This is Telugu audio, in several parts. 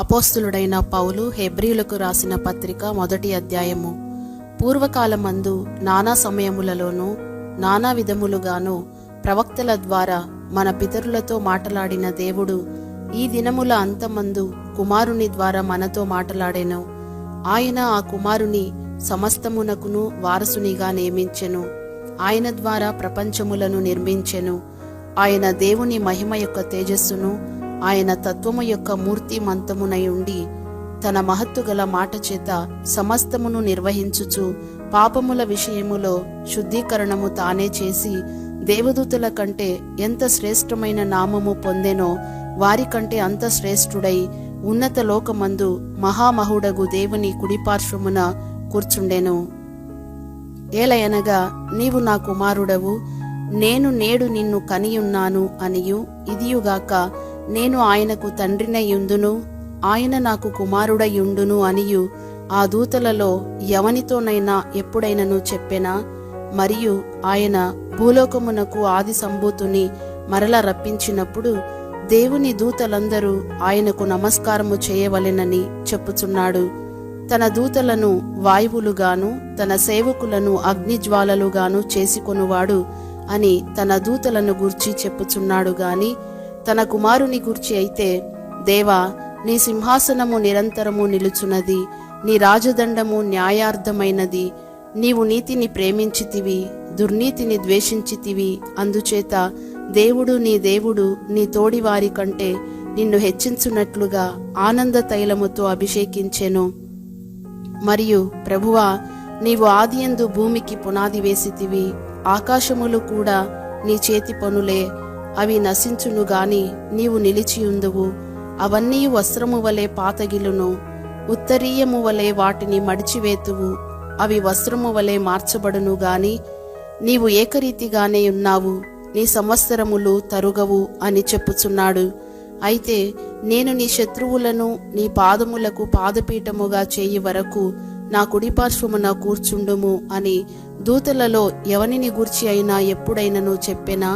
అపోస్తులుడైన పౌలు హెబ్రీయులకు రాసిన పత్రిక 1వ అధ్యాయము. పూర్వకాలమందు నానా సమయములలోనూ నానా విధములుగాను ప్రవక్తల ద్వారా మన పితరులతో మాటలాడిన దేవుడు ఈ దినముల అంతమందు కుమారుని ద్వారా మనతో మాటలాడెను. ఆయన ఆ కుమారుని సమస్తమునకును వారసునిగా నియమించెను. ఆయన ద్వారా ప్రపంచములను నిర్మించెను. ఆయన దేవుని మహిమ యొక్క తేజస్సును, ఆయన తత్వము యొక్క మూర్తిమంతమునై ఉండి తన మహత్తు గల మాట చేత సమస్తమును నిర్వహించుచు పాపముల విషయములో శుద్ధీకరణము తానే చేసి దేవదూతల కంటే ఎంత శ్రేష్టమైన నామము పొందెనో వారికంటే అంత శ్రేష్ఠుడై ఉన్నత లోకమందు మహామహుడగు దేవుని కుడిపార్శ్వమున కూర్చుండెను. ఏలయనగా నీవు నా కుమారుడవు, నేను నేడు నిన్ను కనియున్నాను అనియు, ఇదియుగాక నేను ఆయనకు తండ్రినయుందును, ఆయన నాకు కుమారుడయుండును అనియు ఆ దూతలలో ఎవనితోనైనా ఎప్పుడైనను చెప్పెనా? మరియు ఆయన భూలోకమునకు ఆది సంభూతుని మరల రప్పించినప్పుడు దేవుని దూతలందరూ ఆయనకు నమస్కారము చేయవలెనని చెప్పుచున్నాడు. తన దూతలను వాయువులుగాను తన సేవకులను అగ్నిజ్వాలలుగాను చేసుకొనువాడు అని తన దూతలను గూర్చి చెప్పుచున్నాడు గాని తన కుమారుని గూర్చి అయితే, దేవా, నీ సింహాసనము నిరంతరము నిలుచున్నది, నీ రాజదండము న్యాయార్థమైనది, నీవు నీతిని ప్రేమించితివి, దుర్నీతిని ద్వేషించితివి, అందుచేత దేవుడు నీ తోడివారి కంటే నిన్ను హెచ్చించున్నట్లుగా ఆనంద తైలముతో అభిషేకించెను. మరియు ప్రభువా, నీవు ఆదియందు భూమికి పునాది వేసితివి, ఆకాశములు కూడా నీ చేతి పనులే, అవి నశించును గాని నీవు నిలిచియుందువు. అవన్నీ వస్త్రము వలె పాతగిలును, ఉత్తరీయము వలె వాటిని మడిచివేతువు, అవి వస్త్రము వలె మార్చబడును గాని నీవు ఏకరీతిగానే ఉన్నావు, నీ సంవత్సరములు తరుగవు అని చెప్పుచున్నాడు. అయితే నేను నీ శత్రువులను నీ పాదములకు పాదపీఠముగా చేయి వరకు నా కుడిపార్శ్వమున కూర్చుండుము అని దూతలలో ఎవనిని గూర్చి అయినా ఎప్పుడైనను చెప్పెనా?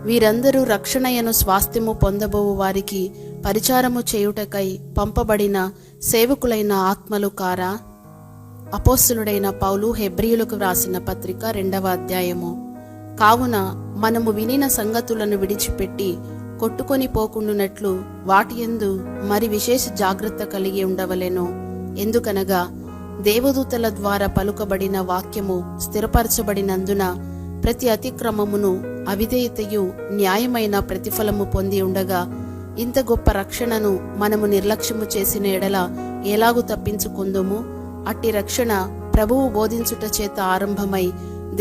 వీరందరూ రక్షణయను స్వాస్థ్యము పొందబోవు వారికి పరిచారము చేయుటకై పంపబడిన సేవకులైన ఆత్మలు కారా? అపోస్తులుడైన పౌలు హెబ్రీయులకు వ్రాసిన పత్రిక 2వ అధ్యాయము. కావున మనము వినిన సంగతులను విడిచిపెట్టి కొట్టుకొని పోకుండునట్లు వాటియందు మరి విశేష జాగ్రత్త కలిగి ఉండవలెను. ఎందుకనగా దేవదూతల ద్వారా పలుకబడిన వాక్యము స్థిరపరచబడినందున ప్రతి అతిక్రమమును అవిధేయతయు న్యాయమైన ప్రతిఫలము పొంది ఉండగా ఇంత గొప్ప రక్షణను మనము నిర్లక్ష్యము చేసిన ఎడల ఎలాగు తప్పించుకుందుము? అట్టి రక్షణ ప్రభువు బోధించుట చేత ఆరంభమై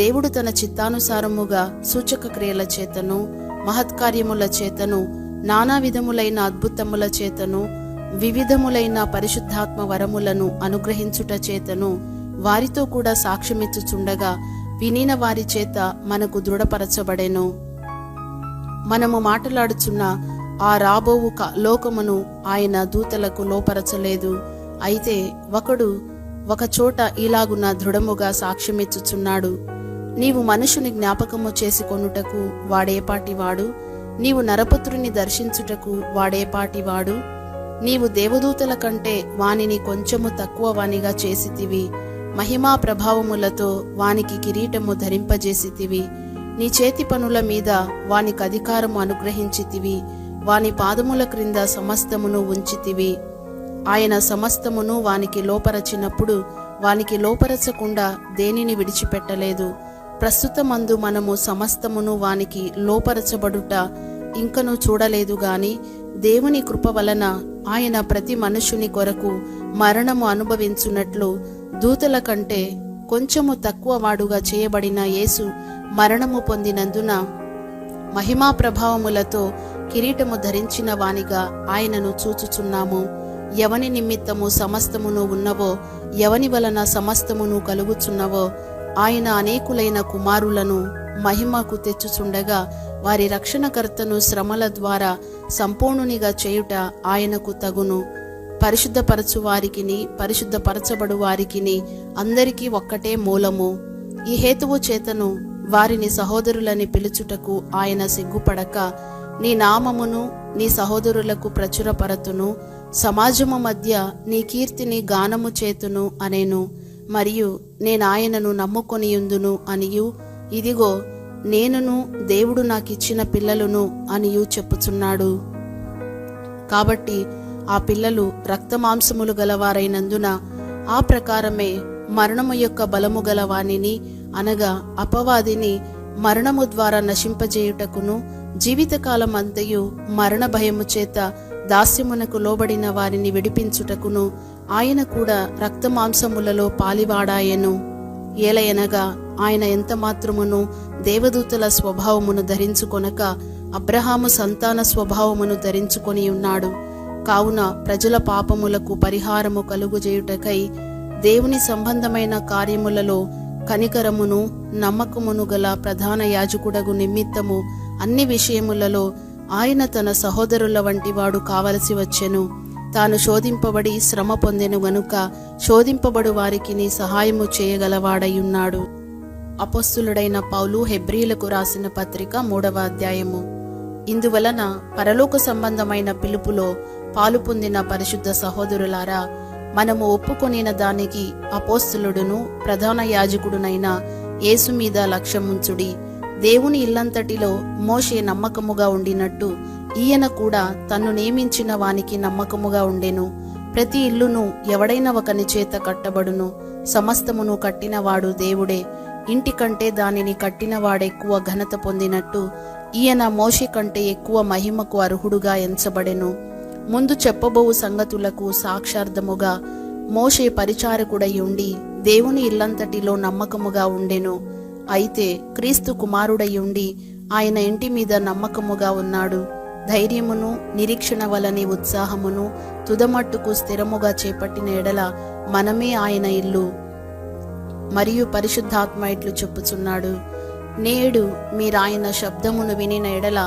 దేవుడు తన చిత్తానుసారముగా సూచక క్రియల చేతను మహత్కార్యముల చేతను నానా విధములైన అద్భుతముల చేతను వివిధములైన పరిశుద్ధాత్మ వరములను అనుగ్రహించుట చేతను వారితో కూడా సాక్ష్యమిచ్చుచుండగా వినిన వారి చేత మనకు దృఢపరచబడెను. మనము మాట్లాడుచున్న ఆ రాబోవు లోకమును ఆయన దూతలకు లోపరచలేదు. అయితే ఒక చోట ఇలాగున దృఢముగా సాక్ష్యమిచ్చుచున్నాడు, నీవు మనుషుని జ్ఞాపకము చేసుకొనుటకు వాడేపాటివాడు, నీవు నరపుత్రుని దర్శించుటకు వాడేపాటివాడు, నీవు దేవదూతల కంటే వానిని కొంచెము తక్కువ వానిగా చేసితివి, మహిమా ప్రభావములతో వానికి కిరీటము ధరింపజేసితివి, నీ చేతి పనుల మీద వానికి అధికారము అనుగ్రహించితివి, వాని పాదముల క్రింద సమస్తమును ఉంచితివి. ఆయన సమస్తమును వానికి లోపరచినప్పుడు వానికి లోపరచకుండా దేనిని విడిచిపెట్టలేదు. ప్రస్తుతమందు మనము సమస్తమును వానికి లోపరచబడుట ఇంకను చూడలేదు గాని దేవుని కృప వలన ఆయన ప్రతి మనుషుని కొరకు మరణము అనుభవించున్నట్లు దూతల కంటే కొంచెము తక్కువ వాడుగా చేయబడిన యేసు మరణము పొందినందున మహిమా ప్రభావములతో కిరీటము ధరించిన వానిగా ఆయనను చూచుచున్నాము. ఎవని నిమిత్తము సమస్తమును ఉన్నవో, ఎవని వలన సమస్తమును కలుగుచున్నవో ఆయన అనేకులైన కుమారులను మహిమకు తెచ్చుచుండగా వారి రక్షణకర్తను శ్రమల ద్వారా సంపూర్ణునిగా చేయుట ఆయనకు తగును. పరిశుద్ధపరచు వారికిని పరిశుద్ధపరచబడు వారికిని అందరికీ ఒక్కటే మూలము. ఈ హేతువు చేతను వారిని సహోదరులని పిలుచుటకు ఆయన సిగ్గుపడక నీ నామమును నీ సహోదరులకు ప్రచురపరతును, సమాజము మధ్య నీ కీర్తిని గానము చేతును అనేను. మరియు నేనాయనను నమ్ముకొనియుందును అనియు, ఇదిగో నేనును దేవుడు నాకిచ్చిన పిల్లలును అనియు చెప్పుచున్నాడు. కాబట్టి ఆ పిల్లలు రక్తమాంసములు గలవారైనందున ఆ ప్రకారమే మరణము యొక్క బలము గల వానిని, అనగా అపవాదిని మరణము ద్వారా నశింపజేయుటకును, జీవితకాలం అంతయు మరణ భయము చేత దాస్యమునకు లోబడిన వారిని విడిపించుటకును ఆయన కూడా రక్తమాంసములలో పాలివాడాయెను. ఏలయనగా ఆయన ఎంత మాత్రమును దేవదూతల స్వభావమును ధరించుకొనక అబ్రహాము సంతాన స్వభావమును ధరించుకొని ఉన్నాడు. కావున ప్రజల పాపములకు పరిహారము కలుగుజేయుటకై దేవుని సంబంధమైన కార్యములలో కనికరమును నమ్మకమును గల ప్రధాన యాజకుడగు నిమిత్తము అన్ని విషయములలో ఆయన తన సహోదరుల వంటి వాడు కావలసి వచ్చెను. తాను శోధింపబడి శ్రమ పొందెను గనుక శోధింపబడు వారికి సహాయము చేయగలవాడయున్నాడు. అపోస్తులుడైన పౌలు హెబ్రీయులకు రాసిన పత్రిక 3వ అధ్యాయము. ఇందువలన పరలోక సంబంధమైన పిలుపులో పాలు పొందిన పరిశుద్ధ సహోదరులారా, మనము ఒప్పుకొనిన దానికి అపోస్తులుడును ప్రధాన యాజకుడునైన యేసు మీద లక్ష్యముంచుడి. దేవుని ఇల్లంతటిలో మోషే నమ్మకముగా ఉండినట్టు ఈయన కూడా తన్ను నియమించిన వానికి నమ్మకముగా ఉండెను. ప్రతి ఇల్లును ఎవడైనా ఒకని చేత కట్టబడును, సమస్తమును కట్టినవాడు దేవుడే. ఇంటి కంటే దానిని కట్టినవాడెక్కువ ఘనత పొందినట్టు ఈయన మోషే కంటే ఎక్కువ మహిమకు అర్హుడుగా ఎంచబడెను. ముందు చెప్పబోవు సంగతులకు సాక్షార్థముగా మోషే పరిచారకుడై ఉండి దేవుని ఇల్లంతటిలో నమ్మకముగా ఉండెను. అయితే క్రీస్తు కుమారుడై ఉండి ఆయన ఇంటి మీద నమ్మకముగా ఉన్నాడు. ధైర్యమును నిరీక్షణ వలని ఉత్సాహమును తుదమట్టుకు స్థిరముగా చేపట్టిన ఎడల మనమే ఆయన ఇల్లు. మరియు పరిశుద్ధాత్మ ఇట్లు చెప్పుచున్నాడు, నేడు మీరాయన శబ్దమును వినిన ఎడల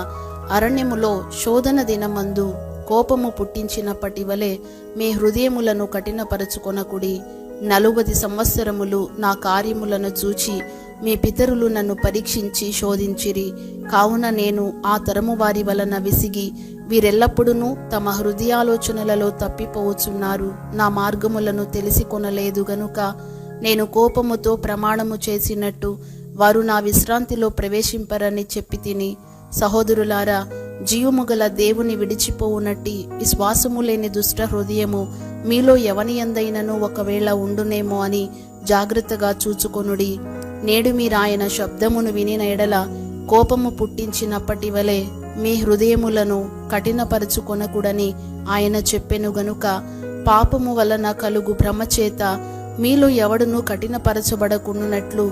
అరణ్యములో శోధన దినమందు కోపము పుట్టించినప్పటి వలె మీ హృదయములను కఠినపరచుకొనకుడి. 40 సంవత్సరములు నా కార్యములను చూచి మీ పితరులు నన్ను పరీక్షించి శోధించిరి. కావున నేను ఆ తరము వారి వలన విసిగి వీరెల్లప్పుడూ తమ హృదయాలోచనలలో తప్పిపోవచ్చున్నారు. నా మార్గములను తెలిసి కొనలేదు గనుక నేను కోపముతో ప్రమాణము చేసినట్టు వారు నా విశ్రాంతిలో ప్రవేశింపరని చెప్పి తిని. సహోదరులారా, జీవము గల దేవుని విడిచిపోవునట్టి విశ్వాసము లేని దుష్ట హృదయము మీలో ఎవని యందైనను ఒకవేళ ఉండునేమో అని జాగ్రత్తగా చూచుకొనుడి. నేడు మీరాయన శబ్దమును వినిన ఎడల కోపము పుట్టించినప్పటి వలె మీ హృదయములను కఠినపరచుకొనకూడని ఆయన చెప్పెను గనుక పాపము వలన కలుగు భ్రమచేత మీలో ఎవడును కఠినపరచబడకుండునట్లు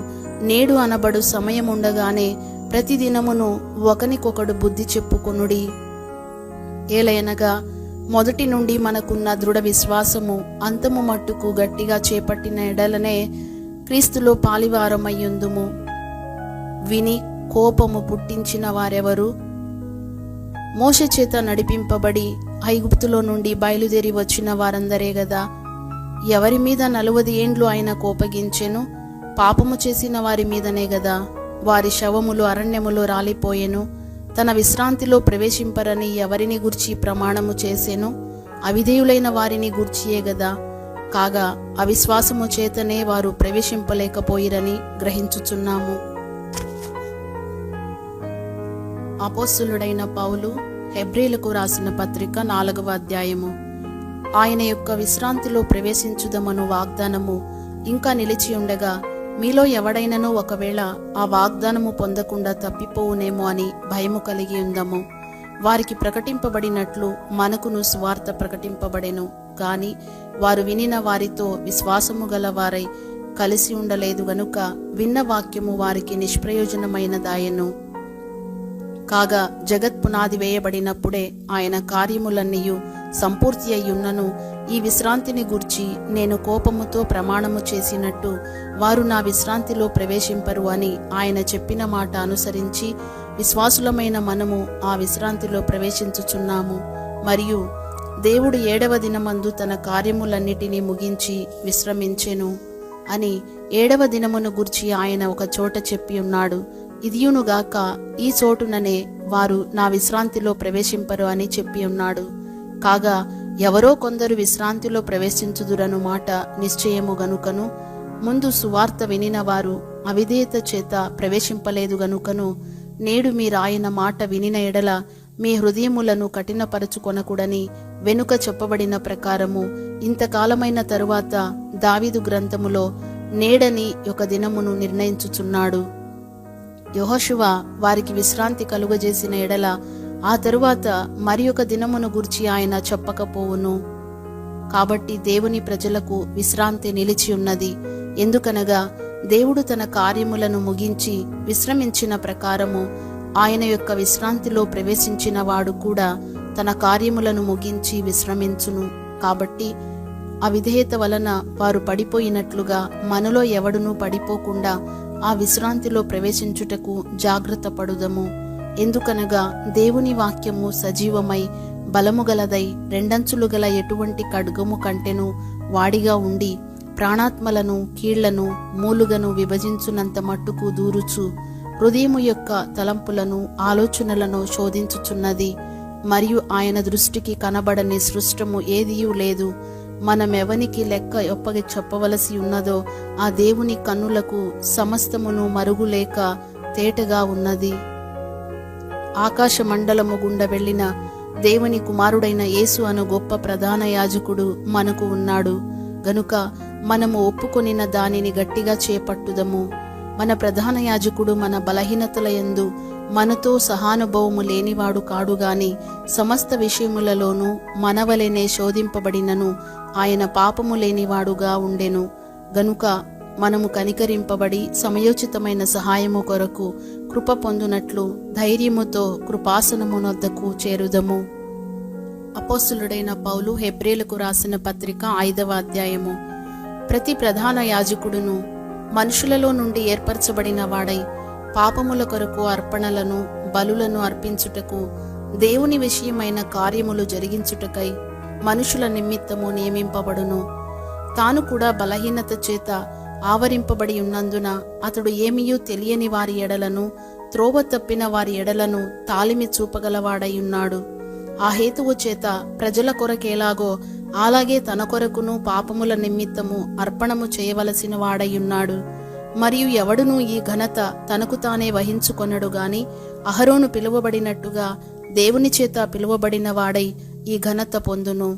నేడు అనబడు సమయముండగానే ప్రతిదినమును ఒకనికొకడు బుద్ధి చెప్పుకొనుడి. ఏలయనగా మొదటి నుండి మనకున్న దృఢ విశ్వాసము అంతము మట్టుకు గట్టిగా చేపట్టిన ఎడలనే క్రీస్తులో పాలివారమయ్యుందుము. విని కోపము పుట్టించిన వారెవరు? మోషే చేత నడిపింపబడి ఐగుప్తులో నుండి బయలుదేరి వచ్చిన వారందరే గదా. ఎవరి మీద 40 ఏండ్లు ఆయన కోపగించెను? పాపము చేసిన వారి మీదనే గదా. వారి శవములు అరణ్యములో రాలిపోయెను. తన విశ్రాంతిలో ప్రవేశింపరని ఎవరిని గూర్చి ప్రమాణము చేసెను? అవిధేయులైన వారిని గూర్చియే గదా. కాగా అవిశ్వాసము చేతనే వారు ప్రవేశింపలేకపోయిరని గ్రహించుచున్నాము. అపోస్తులుడైన పౌలు హెబ్రీయులకు రాసిన పత్రిక 4వ అధ్యాయము. ఆయన యొక్క విశ్రాంతిలో ప్రవేశించుదమను వాగ్దానము ఇంకా నిలిచి ఉండగా మీలో ఎవడైనను ఒకవేళ ఆ వాగ్దానము పొందకుండా తప్పిపోవునేమో అని భయము కలిగి ఉందము. వారికి ప్రకటింపబడినట్లు మనకును సువార్త ప్రకటింపబడెను. కాని వారు వినిన వారితో విశ్వాసము గల వారై కలిసి ఉండలేదు గనుక విన్న వాక్యము వారికి నిష్ప్రయోజనమైనదాయెను. కాగా జగత్ పునాది వేయబడినప్పుడే ఆయన కార్యములన్నీయు సంపూర్తి అయ్యున్నను. ఈ విశ్రాంతిని గూర్చి నేను కోపముతో ప్రమాణము చేసినట్టు వారు నా విశ్రాంతిలో ప్రవేశింపరు అని ఆయన చెప్పిన మాట అనుసరించి విశ్వాసులమైన మనము ఆ విశ్రాంతిలో ప్రవేశించుచున్నాము. మరియు దేవుడు 7వ దినమందు తన కార్యములన్నిటినీ ముగించి విశ్రమించెను అని 7వ దినమును గూర్చి ఆయన ఒక చోట చెప్పి ఉన్నాడు. ఇదియునుగాక ఈ చోటుననే వారు నా విశ్రాంతిలో ప్రవేశింపరు అని చెప్పి ఉన్నాడు. కాగా ఎవరో కొందరు విశ్రాంతిలో ప్రవేశించుదురను మాట నిశ్చయము గనుకను, ముందు సువార్త వినిన వారు అవిధేయత చేత ప్రవేశింపలేదు గనుకను, నేడు మీరాయన మాట వినిన ఎడల మీ హృదయములను కఠినపరచుకొనకూడని వెనుక చెప్పబడిన ప్రకారము ఇంతకాలమైన తరువాత దావీదు గ్రంథములో నేడని ఒక దినమును నిర్ణయించుచున్నాడు. యెహోషువ వారికి విశ్రాంతి కలుగజేసిన ఎడల ఆ తరువాత మరి ఒక దినమును గూర్చి ఆయన చెప్పకపోవును. కాబట్టి దేవుని ప్రజలకు విశ్రాంతి నిలిచి ఉన్నది. ఎందుకనగా దేవుడు తన కార్యములను ముగించి విశ్రమించిన ప్రకారము ఆయన యొక్క విశ్రాంతిలో ప్రవేశించిన వాడు కూడా తన కార్యములను ముగించి విశ్రమించును. కాబట్టి అవిధేయత వలన వారు పడిపోయినట్లుగా మనలో ఎవడునూ పడిపోకుండా ఆ విశ్రాంతిలో ప్రవేశించుటకు జాగ్రత్త పడుదము. ఎందుకనగా దేవుని వాక్యము సజీవమై బలముగలదై రెండంచులు గల ఎటువంటి ఖడ్గము కంటెను వాడిగా ఉండి ప్రాణాత్మలను కీళ్లను మూలుగను విభజించునంత మట్టుకు దూరుచు హృదయము యొక్క తలంపులను ఆలోచనలను శోధించుచున్నది. మరియు ఆయన దృష్టికి కనబడని సృష్టము ఏదియూ లేదు. మనమెవనికి లెక్క ఒప్పగి చెప్పవలసి ఉన్నదో ఆ దేవుని కన్నులకు సమస్తమును మరుగులేక తేటగా ఉన్నది. ఆకాశ మండలము గుండా వెళ్ళిన దేవుని కుమారుడైన యేసు అను గొప్ప ప్రధాన యాజకుడు మనకు ఉన్నాడు గనుక మనము ఒప్పుకొనిన దానిని గట్టిగా చేపట్టుదము. మన ప్రధాన యాజకుడు మన బలహీనతల యందు మనతో సహానుభవము లేనివాడు కాడుగాని సమస్త విషయములలోనూ మనవలెనే శోధింపబడినను ఆయన పాపము లేనివాడుగా ఉండెను. గనుక మనము కనికరింపబడి సమయోచితమైన సహాయము కొరకు కృప పొందునట్లు ధైర్యముతో కృపాసనమునొద్దకు చేరుదము. అపోస్తులుడైన పౌలు హెబ్రీలకు రాసిన పత్రిక 5వ అధ్యాయము. ప్రతి ప్రధాన యాజకుడును మనుషులలో నుండి ఏర్పరచబడిన వాడై పాపముల కొరకు అర్పణలను బలులను అర్పించుటకు దేవుని విషయమైన కార్యములు జరిగించుటకై మనుషుల నిమిత్తము నియమింపబడును. తాను కూడా బలహీనత చేత ఆవరింపబడి ఉన్నందున అతడు ఏమియూ తెలియని వారి ఎడలను త్రోవ తప్పిన వారి ఎడలను తాలిమి చూపగలవాడై ఉన్నాడు. ఆ హేతువు చేత ప్రజల కొరకేలాగో అలాగే తన కొరకును పాపముల నిమిత్తము అర్పణము చేయవలసిన వాడై ఉన్నాడు. మరియు ఎవడునూ ఈ ఘనత తనకు తానే వహించుకొనడు గాని అహరోను పిలువబడినట్టుగా దేవుని చేత పిలువబడిన వాడై ఈ ఘనత పొందును.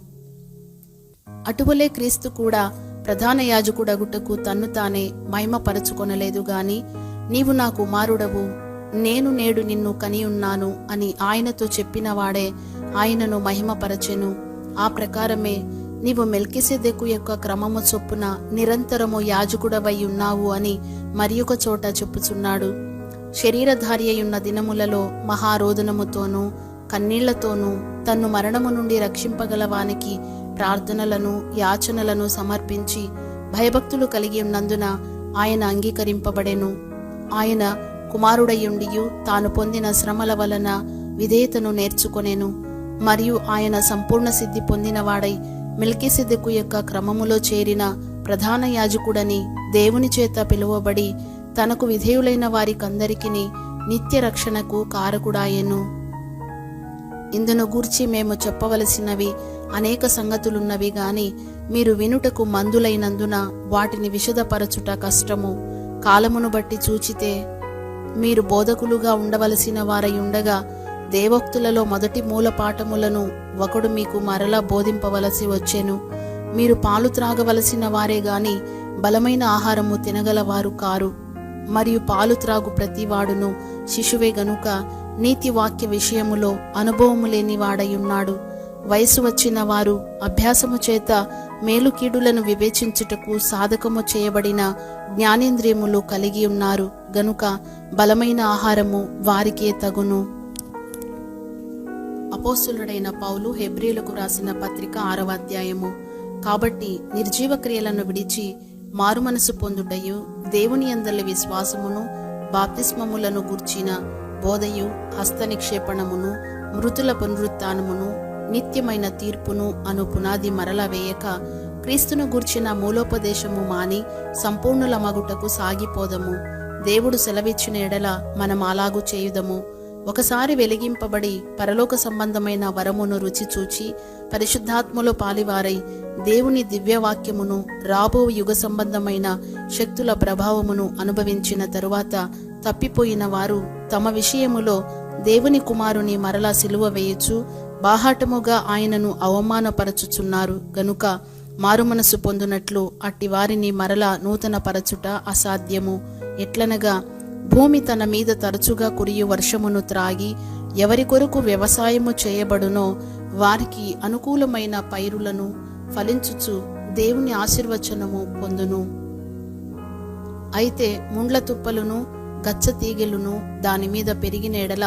అటువలే క్రీస్తు కూడా ప్రధాన యాజకుడగుటకు తన్ను తానే మహిమపరచుకొనలేదు గాని నీవు నా కుమారుడవు, నేను నేడు నిన్ను కనియున్నాను అని ఆయనతో చెప్పిన వాడే ఆయనను మహిమపరచెను. ఆ ప్రకారమే నీవు మెల్కిసెదెకు యొక్క క్రమము చొప్పున నిరంతరము యాజకుడవై ఉన్నావు అని మరి ఒక చోట చెప్పుచున్నాడు. శరీరధారి అయ్యున్న దినములలో మహారోదనముతోనూ కన్నీళ్లతోనూ తన్ను మరణము నుండి రక్షింపగలవానికి ప్రార్థనలను యాచనలను సమర్పించి భయభక్తులు కలిగి ఉన్నందున ఆయన అంగీకరింపబడెను. ఆయన కుమారుడయ్యుండియు తాను పొందిన శ్రమల వలన విధేయతను నేర్చుకొనెను. మరియు ఆయన సంపూర్ణ సిద్ధి పొందినవాడై మెల్కిసెదెకు యొక్క క్రమములో చేరిన ప్రధాన యాజకుడని దేవుని చేత పిలువబడి తనకు విధేయులైన వారికందరికిని నిత్య రక్షణకు కారకుడాయెను. ఇందును గూర్చి మేము చెప్పవలసినవి అనేక సంగతులున్నవి గాని మీరు వినుటకు మందులైనందున వాటిని విశదపరచుట కష్టము. కాలమును బట్టి చూచితే మీరు బోధకులుగా ఉండవలసిన వారై ఉండగా దేవోక్తులలో మొదటి మూలపాఠములను ఒకడు మీకు మరలా బోధింపవలసి వచ్చెను. మీరు పాలు త్రాగవలసిన వారే గాని బలమైన ఆహారము తినగలవారు కారు. మరియు పాలు త్రాగు ప్రతివాడును శిశువే గనుక నీతి వాక్య విషయములో అనుభవము లేని వాడయున్నాడు. వయసు వచ్చిన వారు అభ్యాసము చేత మేలు కీడులను వివేచించుటకు సాధకము చేయబడిన జ్ఞానేంద్రియములు కలిగి ఉన్నారు గనుక బలమైన ఆహారము వారికే తగును. అపోస్తులుడైన పౌలు హెబ్రీలకు రాసిన పత్రిక 6వ అధ్యాయము. కాబట్టి నిర్జీవ క్రియలను విడిచి మారుమనసు పొందుటయు దేవుని యందలి విశ్వాసమును బాప్తిస్మములను గూర్చిన బోధయు హస్త నిక్షేపణమును మృతుల పునరుత్థానమును నిత్యమైన తీర్పును అను పునాది మరల వేయక క్రీస్తును గూర్చిన మూలోపదేశము మాని సంపూర్ణుల మగుటకు సాగిపోదము. దేవుడు సెలవిచ్చిన ఎడల మనం అలాగూ చేయుదము. ఒకసారి వెలిగింపబడి పరలోక సంబంధమైన వరమును రుచి చూచి పరిశుద్ధాత్మలో పాలివారై దేవుని దివ్యవాక్యమును రాబో యుగ సంబంధమైన శక్తుల ప్రభావమును అనుభవించిన తరువాత తప్పిపోయిన వారు తమ విషయములో దేవుని కుమారుని మరలా సిలువ వేయచ్చు బాహాటముగా ఆయనను అవమానపరచుచున్నారు గనుక మారుమనసు పొందునట్లు అట్టి వారిని మరలా నూతన పరచుట అసాధ్యము. ఎట్లనగా భూమి తన మీద తరచుగా కురియు వర్షమును త్రాగి ఎవరి కొరకు వ్యవసాయము చేయబడునో వారికి అనుకూలమైన పైరులను ఫలించుచు దేవుని ఆశీర్వచనము పొందును. అయితే ముండ్ల తుప్పలును గచ్చ తీగెలును దాని మీద పెరిగిన ఎడల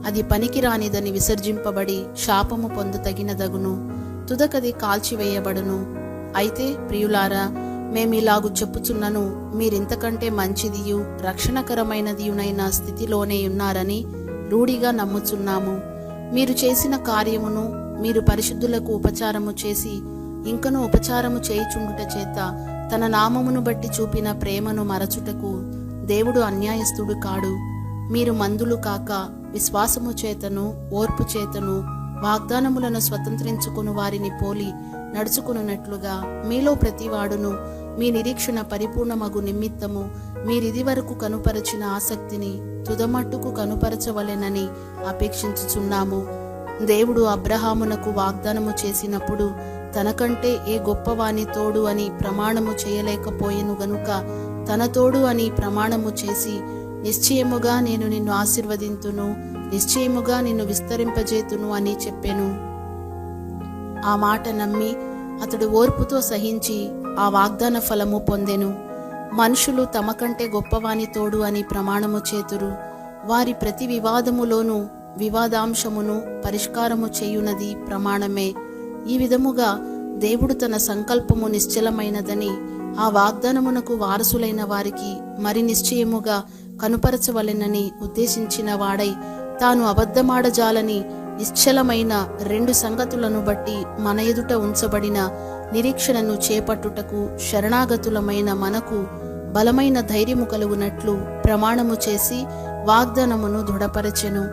అది పనికిరానిదని విసర్జింపబడి శాపము పొందతగినదగును, తుదకది కాల్చివేయబడును. అయితే ప్రియులారా, మేమిలాగు చెప్పుచున్నను, మీరింతకంటే మంచిదియు రక్షణకరమైనదియునైన స్థితిలోనే ఉన్నారని రూఢిగా నమ్ముచున్నాము. మీరు చేసిన కార్యమును మీరు పరిశుద్ధులకు ఉపచారము చేసి ఇంకను ఉపచారము చేయుచుండుట చేత తన నామమును బట్టి చూపిన ప్రేమను మరచుటకు దేవుడు అన్యాయస్థుడు కాడు. మీరు మందులు కాక విశ్వాసము చేతను ఓర్పు చేతను వాగ్దానములను స్వతంత్రించుకుని వారిని పోలి నడుచుకున్నట్లుగా మీలో ప్రతివాడును మీ నిరీక్షణ పరిపూర్ణమగు నిమిత్తము మీరిది వరకు కనుపరచిన ఆసక్తిని తుదమట్టుకు కనుపరచవలెనని అపేక్షించుచున్నాము. దేవుడు అబ్రహామునకు వాగ్దానము చేసినప్పుడు తనకంటే ఏ గొప్పవాని తోడు అని ప్రమాణము చేయలేకపోయెను గనుక తన తోడు అని ప్రమాణము చేసి నిశ్చయముగా నేను నిన్ను ఆశీర్వదింతును, నిశ్చయముగా నిన్ను విస్తరింపజేతును అని చెప్పెను. ఆ మాట నమ్మి అతడు ఓర్పుతో సహించి ఆ వాగ్దాన ఫలము పొందెను. మనుషులు తమ కంటే గొప్పవాని తోడు అని ప్రమాణము చేతురు. వారి ప్రతి వివాదములోనూ వివాదాంశమును పరిష్కారము చేయునది ప్రమాణమే. ఈ విధముగా దేవుడు తన సంకల్పము నిశ్చలమైనదని ఆ వాగ్దానమునకు వారసులైన వారికి మరి నిశ్చయముగా కనుపరచవలెనని ఉద్దేశించిన వాడై తాను అబద్ధమాడజాలని నిశ్చలమైన 2 సంగతులను బట్టి మన ఎదుట ఉంచబడిన నిరీక్షణను చేపట్టుటకు శరణాగతులమైన మనకు బలమైన ధైర్యము కలుగునట్లు ప్రమాణము చేసి వాగ్దానమును దృఢపరచెను.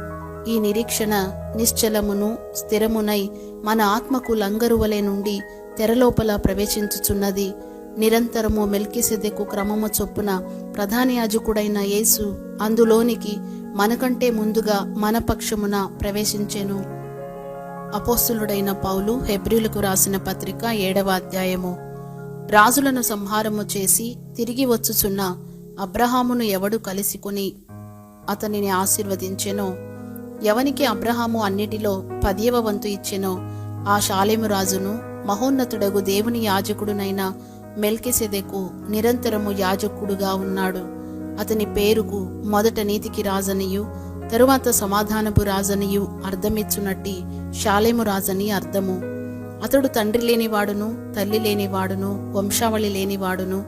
ఈ నిరీక్షణ నిశ్చలమును స్థిరమునై మన ఆత్మకు లంగరువలే నుండి తెరలోపల ప్రవేశించుచున్నది. నిరంతరము మెల్కీసెదెకు క్రమము చొప్పున ప్రధాన యాజకుడైన యేసు అందులోనికి మనకంటే ముందుగా మన పక్షమున ప్రవేశించెను. అపోస్తులుడైన పౌలు హెబ్రీలకు రాసిన పత్రిక 7వ అధ్యాయము. రాజులను సంహారము చేసి తిరిగి వచ్చుచున్న అబ్రహామును ఎవడు కలిసికొని అతనిని ఆశీర్వదించెనో, ఎవనికి అబ్రహాము అన్నిటిలో 10వ వంతు ఇచ్చెనో ఆ షాలేము రాజును మహోన్నతుడగు దేవుని యాజకుడునైన మెల్కీసెదెకు నిరంతరము యాజకుడుగా ఉన్నాడు. అతని పేరుకు మొదట నీతికి రాజనియు తరువాత సమాధానపు రాజనియు అర్థమిచ్చునట్టి షాలేము రాజని అర్థము. అతడు తండ్రి లేనివాడును తల్లి లేనివాడును వంశావళి లేనివాడును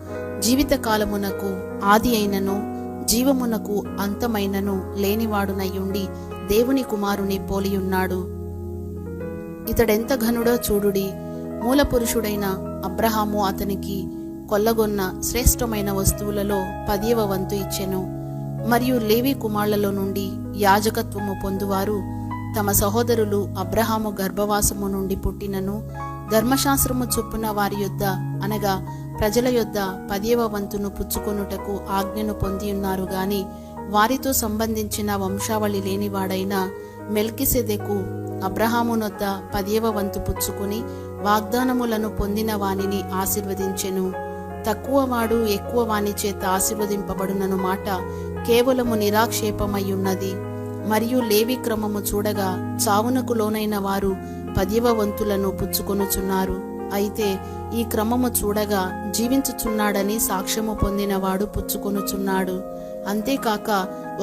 జీవితకాలమునకు ఆది అయినను జీవమునకు అంతమైనను లేనివాడునయ్యుండి దేవుని కుమారుని పోలియున్నాడు. ఇతడెంత ఘనుడో చూడుడి. మూలపురుషుడైన అబ్రహాము అతనికి కొల్లగొన్న శ్రేష్టమైన వస్తువులలో 10వ వంతు ఇచ్చెను. మరియు లేవి కుమారులలో నుండి యాజకత్వము పొందువారు తమ సహోదరులు అబ్రహాము గర్భవాసము నుండి పుట్టినను ధర్మశాస్త్రము చొప్పున వారి యొద్ద అనగా ప్రజల యొద్ద 10వ వంతును పుచ్చుకొనుటకు ఆజ్ఞను పొందియున్నారు గాని వారితో సంబంధించిన వంశావళి లేనివాడైన మెల్కీసెదెకు అబ్రహామునొద్ద 10వ వంతు పుచ్చుకుని వాగ్దానములను పొందిన వానిని ఆశీర్వదించెను. తక్కువ వాడు ఎక్కువ వాని చేత ఆశీర్వదింపబడునను మాట కేవలము నిరాక్షేపమయ్యున్నది. మరియు లేవి క్రమము చూడగా చావునకు లోనైన వారు 10వ వంతులను పుచ్చుకొనుచున్నారు. అయితే ఈ క్రమము చూడగా జీవించుచున్నాడని సాక్ష్యము పొందినవాడు పుచ్చుకొనుచున్నాడు. అంతేకాక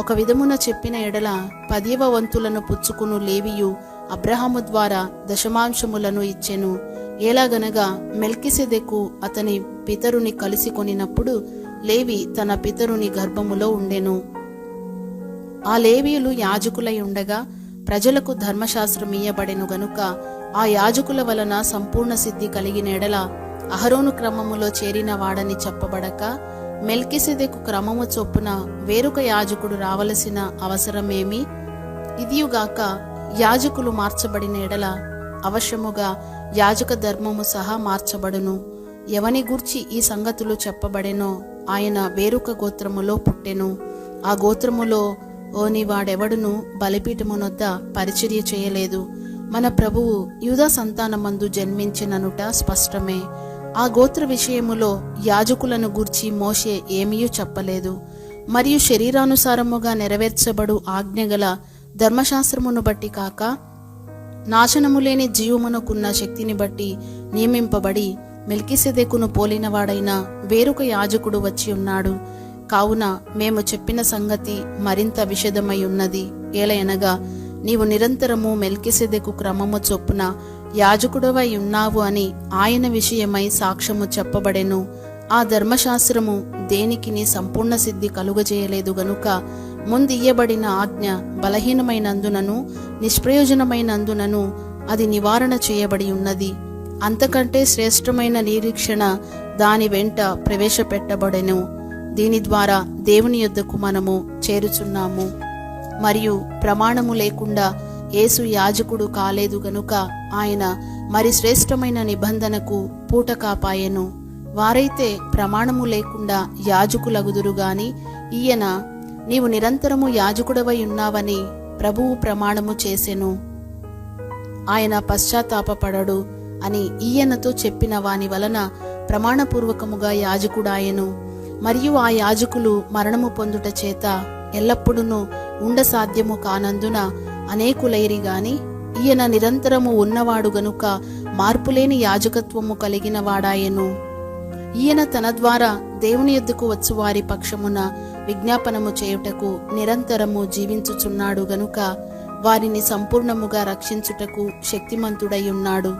ఒక విధమున చెప్పిన ఎడల 10వ వంతులను పుచ్చుకును లేవియు అబ్రహాము ద్వారా దశమాంశములను ఇచ్చెను. ఎలాగనగా మెల్కీసెదెకు అతని పితరుని కలిసి కొనినప్పుడు లేవి తన పితరుని గర్భములో ఉండెను. ఆ లేవీయులు యాజకులై ఉండగా ప్రజలకు ధర్మశాస్త్రం ఇయ్యబడెను గనుక ఆ యాజకుల వలన సంపూర్ణ సిద్ధి కలిగిన ఎడల అహరోను క్రమములో చేరిన వాడని చెప్పబడక మెల్కీసెదెకు క్రమము చొప్పున వేరొక యాజకుడు రావలసిన అవసరమేమి? ఇదియుగాక యాజకులు మార్చబడిన ఎడల అవశ్యముగా యాజక ధర్మము సహా మార్చబడును. ఎవని గూర్చి ఈ సంగతులు చెప్పబడెనో ఆయన వేరొక గోత్రములో పుట్టెను. ఆ గోత్రములో ఓని వాడెవడును బలిపీఠమునొద్ద పరిచర్య చేయలేదు. మన ప్రభువు యూదా సంతానమందు జన్మించిననుట స్పష్టమే. ఆ గోత్ర విషయములో యాజకులను గూర్చి మోషే ఏమీయూ చెప్పలేదు. మరియు శరీరానుసారముగా నెరవేర్చబడు ఆజ్ఞగల ధర్మశాస్త్రమును బట్టి కాక నాశనము లేని జీవమునకున్న శక్తిని బట్టి నియమింపబడి మెల్కీసెదెకును పోలినవాడైన వేరొక యాజకుడు వచ్చి ఉన్నాడు. కావున మేము చెప్పిన సంగతి మరింత విషదమై ఉన్నది. ఏలయనగా నీవు నిరంతరము మెల్కీసెదెకు క్రమము చొప్పున యాజకుడవై ఉన్నావు అని ఆయన విషయమై సాక్ష్యము చెప్పబడెను. ఆ ధర్మశాస్త్రము దేనికిని సంపూర్ణ సిద్ధి కలుగజేయలేదు గనుక ముందియ్యబడిన ఆజ్ఞ బలహీనమైనందునను నిష్ప్రయోజనమైనందునను అది నివారణ చేయబడి ఉన్నది. అంతకంటే శ్రేష్టమైన నిరీక్షణ దాని వెంట ప్రవేశపెట్టబడెను. దీని ద్వారా దేవుని యొద్దకు మనము చేరుచున్నాము. మరియు ప్రమాణము లేకుండా యేసు యాజకుడు కాలేదు గనుక ఆయన మరి శ్రేష్టమైన నిబంధనకు పూట కాపాయెను. వారైతే ప్రమాణము లేకుండా యాజకులగుదురు గాని ఈయన నీవు నిరంతరము యాజకుడవై ఉన్నావని ప్రభువు ప్రమాణము చేసెను. ఆయన పశ్చాత్తాపపడడు అని ఈయనతో చెప్పిన వాని వలన ప్రమాణపూర్వకముగా యాజకుడాయెను. మరియు ఆ యాజకులు మరణము పొందుట చేత ఎల్లప్పుడూ ఉండసాధ్యము కానందున అనేకులైరి గాని ఈయన నిరంతరము ఉన్నవాడు గనుక మార్పులేని యాజకత్వము కలిగిన వాడాయెను. ఈయన తన ద్వారా దేవుని యొద్దకు వచ్చు వారి పక్షమున విజ్ఞాపనము చేయుటకు నిరంతరము జీవించుచున్నాడు గనుక వారిని సంపూర్ణముగా రక్షించుటకు శక్తిమంతుడై ఉన్నాడు.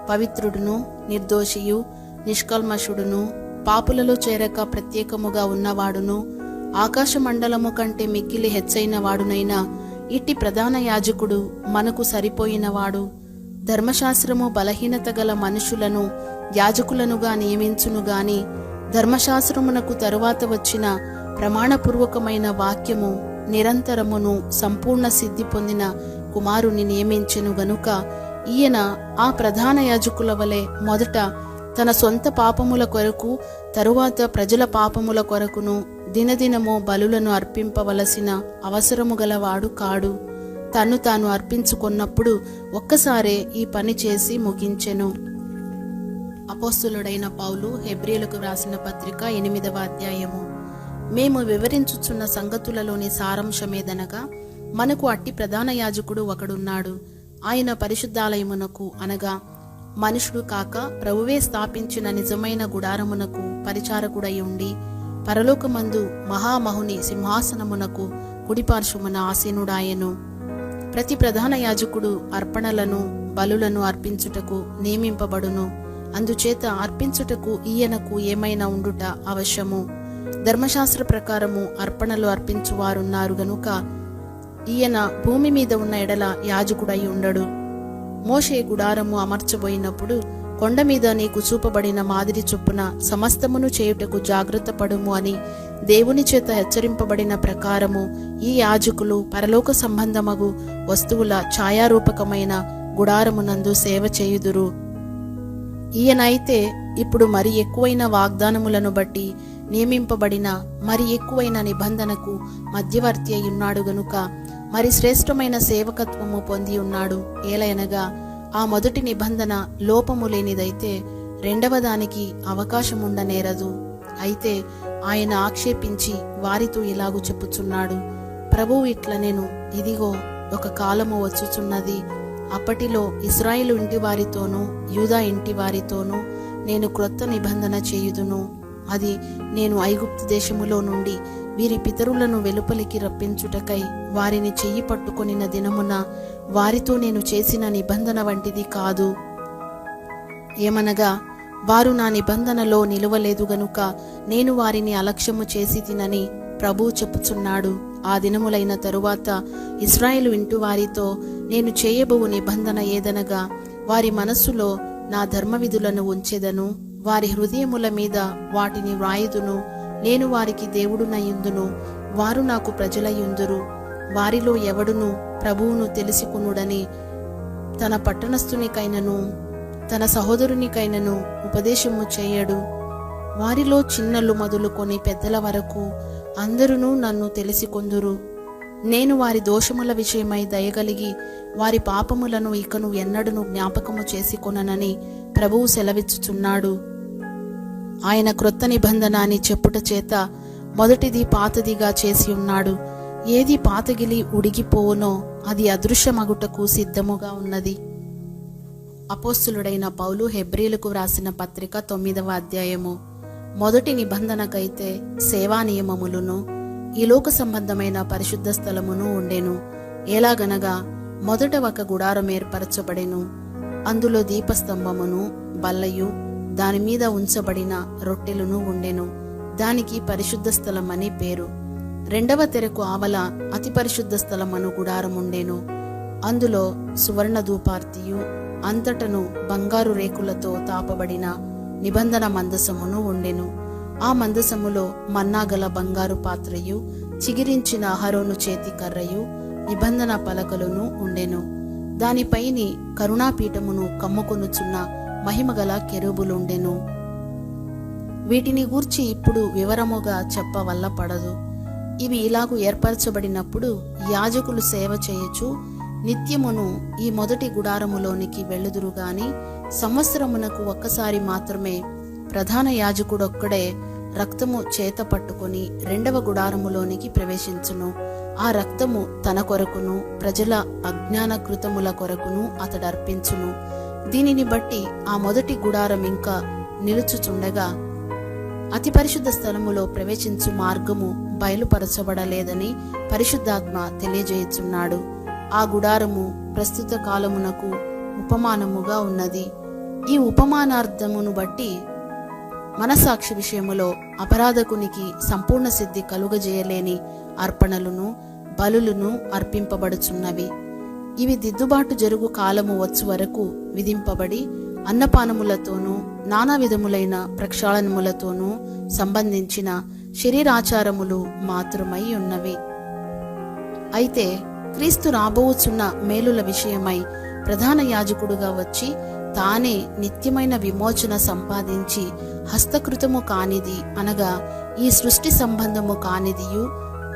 పవిత్రుడును నిర్దోషియు నిష్కల్మషుడును పాపులలో చేరక ప్రత్యేకముగా ఉన్నవాడును ఆకాశమండలము కంటే మిక్కిలి హెచ్చైన వాడునైనా ఇట్టి ప్రధాన యాజకుడు మనకు సరిపోయినవాడు. ధర్మశాస్త్రము బలహీనత గల మనుషులను యాజకులనుగా నియమించును గాని ధర్మశాస్త్రమునకు తరువాత వచ్చిన ప్రమాణపూర్వకమైన వాక్యము నిరంతరమును సంపూర్ణ సిద్ధి పొందిన కుమారుని నియమించెను గనుక ఈయన ఆ ప్రధాన యాజకుల వలె మొదట తన సొంత పాపముల కొరకు తరువాత ప్రజల పాపముల కొరకును దినదినము బలులను అర్పింపవలసిన అవసరము గలవాడు కాడు. తన్ను తాను అర్పించుకున్నప్పుడు ఒక్కసారే ఈ పని చేసి ముగించెను. అపోస్తులుడైన పౌలు హెబ్రీయులకు వ్రాసిన పత్రిక 8వ అధ్యాయము. మేము వివరించుచున్న సంగతులలోని సారాంశమేదనగా మనకు అట్టి ప్రధాన యాజకుడు ఒకడున్నాడు. ఆయన పరిశుద్ధాలయమునకు అనగా మనుషుడు కాక ప్రభువే స్థాపించిన నిజమైన గుడారమునకు పరిచారకుడై ఉండి పరలోకమందు మహామహుని సింహాసనమునకు కుడిపార్శ్వమున ఆసీనుడాయెను. ప్రతి ప్రధాన యాజకుడు అర్పణలను బలులను అర్పించుటకు నియమింపబడును. అందుచేత అర్పించుటకు ఈయనకు ఏమైనా ఉండుట అవశ్యము. ధర్మశాస్త్ర ప్రకారము అర్పణలు అర్పించువారున్నారు గనుక ఈయన భూమి మీద ఉన్న ఎడల యాజకుడై ఉండడు. మోషే గుడారము అమర్చబోయినప్పుడు కొండ మీద నీకు చూపబడిన మాదిరి చొప్పున సమస్తమును చేయుటకు జాగ్రత్త పడుము అని దేవుని చేత హెచ్చరింపబడిన ప్రకారము ఈ యాజకులు పరలోక సంబంధమగు వస్తువుల ఛాయారూపకమైన గుడారమునందు సేవ చేయుదురు. ఈయనైతే ఇప్పుడు మరి ఎక్కువైన వాగ్దానములను బట్టి నియమింపబడిన మరి ఎక్కువైన నిబంధనకు మధ్యవర్తి అయి ఉన్నాడు గనుక మరి శ్రేష్టమైన సేవకత్వము పొంది ఉన్నాడు. ఏలయనగా ఆ మొదటి నిబంధన లోపము లేనిదైతే రెండవ దానికి అవకాశముండనేరదు. అయితే ఆయన ఆక్షేపించి వారితో ఇలాగు చెప్పుచున్నాడు, ప్రభువు ఇట్ల నేను ఇదిగో ఒక కాలము వచ్చుచున్నది. అప్పటిలో ఇశ్రాయేలు ఇంటి వారితోనూ యూదా ఇంటి వారితోనూ నేను క్రొత్త నిబంధన చేయుదును. అది నేను ఐగుప్తు దేశములో నుండి వీరి పితరులను వెలుపలికి రప్పించుటకై వారిని చెయ్యి పట్టుకొనిన దినమున వారితో నేను చేసిన నిబంధన వంటిది కాదు. ఏమనగా వారు నా నిబంధనలో నిలువలేదు గనుక నేను వారిని అలక్ష్యము చేసి తినని ప్రభువు చెప్పుచున్నాడు. ఆ దినములైన తరువాత ఇశ్రాయేలు ఇంటి వారితో నేను చేయబోవు నిబంధన ఏదనగా వారి మనస్సులో నా ధర్మవిధులను ఉంచెదను, వారి హృదయముల మీద వాటిని వ్రాయుదును. నేను వారికి దేవుడునయుందును, వారు నాకు ప్రజలయుందురు. వారిలో ఎవడును ప్రభువును తెలుసుకునుడని తన పట్టణస్థునికైనను తన సహోదరునికైనను ఉపదేశము చేయడు. వారిలో చిన్నలు మొదలుకొని పెద్దల వరకు అందరూ నన్ను తెలిసికొందురు. నేను వారి దోషముల విషయమై దయగలిగి వారి పాపములను ఇకను ఎన్నడను జ్ఞాపకము చేసుకొననని ప్రభువు సెలవిచ్చుచున్నాడు. ఆయన క్రొత్త నిబంధన అని చెప్పుట చేత మొదటిది పాతదిగా చేసి ఉన్నాడు. ఏది పాతగిలి ఉడిగిపోవునో అది అదృశ్యమగుటకు సిద్ధముగా ఉన్నది. అపోస్తులుడైన పౌలు హెబ్రీలకు వ్రాసిన పత్రిక 9వ అధ్యాయము. మొదటి నిబంధనకైతే సేవా నియమములను ఈ లోక సంబంధమైన పరిశుద్ధ స్థలమును ఉండెను. ఎలాగనగా మొదట ఒక గుడారం ఏర్పరచబడెను. అందులో దీపస్తంభమును బల్లయు దానిమీద ఉంచబడిన రొట్టెలను ఉండెను. దానికి పరిశుద్ధ స్థలం అని పేరు. రెండవ తెరకు ఆవల అతి పరిశుద్ధ స్థలమను గుడారం ఉండెను. అందులో సువర్ణ ధూపార్తియు అంతటను బంగారు రేకులతో తాపబడిన నిబంధన మందసమును ఉండెను. ఆ మందసములో మన్నాగల బంగారు పాత్రయు చిగిరించిన అహరోను చేతి కర్రయు నిబంధన పలకలను ఉండెను. దానిపైని కరుణాపీఠమును కమ్ముకొనుచున్న మహిమగల కెరూబులుండెను. వీటిని గూర్చి ఇప్పుడు వివరముగా చెప్పవల్ల పడదు. ఇవి ఇలాగు ఏర్పరచబడినప్పుడు యాజకులు సేవ చేయుచు నిత్యమును ఈ మొదటి గుడారములోనికి వెళ్ళుదురు గాని సంవత్సరమునకు ఒక్కసారి మాత్రమే ప్రధాన యాజకుడొక్కడే రక్తము చేత పట్టుకొని రెండవ గుడారములోనికి ప్రవేశించును. ఆ రక్తము తన కొరకును ప్రజల అజ్ఞాన కృతముల కొరకును అతడర్పించును. దీనిని బట్టి ఆ మొదటి గుడారం ఇంకా నిలుచుచుండగా అతి పరిశుద్ధ స్థలములో ప్రవేశించు మార్గము బయలుపరచబడలేదని పరిశుద్ధాత్మ తెలియజేయుచున్నాడు. ఆ గుడారము ప్రస్తుత కాలమునకు ఉపమానముగా ఉన్నది. ఈ ఉపమానార్థమును బట్టి మనసాక్షి విషయములో అపరాధకునికి సంపూర్ణ సిద్ధి కలుగజేయలేని అర్పణలును బలులను అర్పింపబడుచున్నవి. ఇవి దిద్దుబాటు జరుగు కాలము వచ్చు వరకు విధింపబడి అన్నపానములతోనూ నానా విధములైన ప్రక్షాళనములతోనూ సంబంధించిన శరీరాచారములు మాత్రమై ఉన్నవి. అయితే క్రీస్తు రాబోచున్న మేలుల విషయమై ప్రధాన యాజకుడుగా వచ్చి తానే నిత్యమైన విమోచన సంపాదించి హస్తకృతము కానిది అనగా ఈ సృష్టి సంబంధము కానిదియు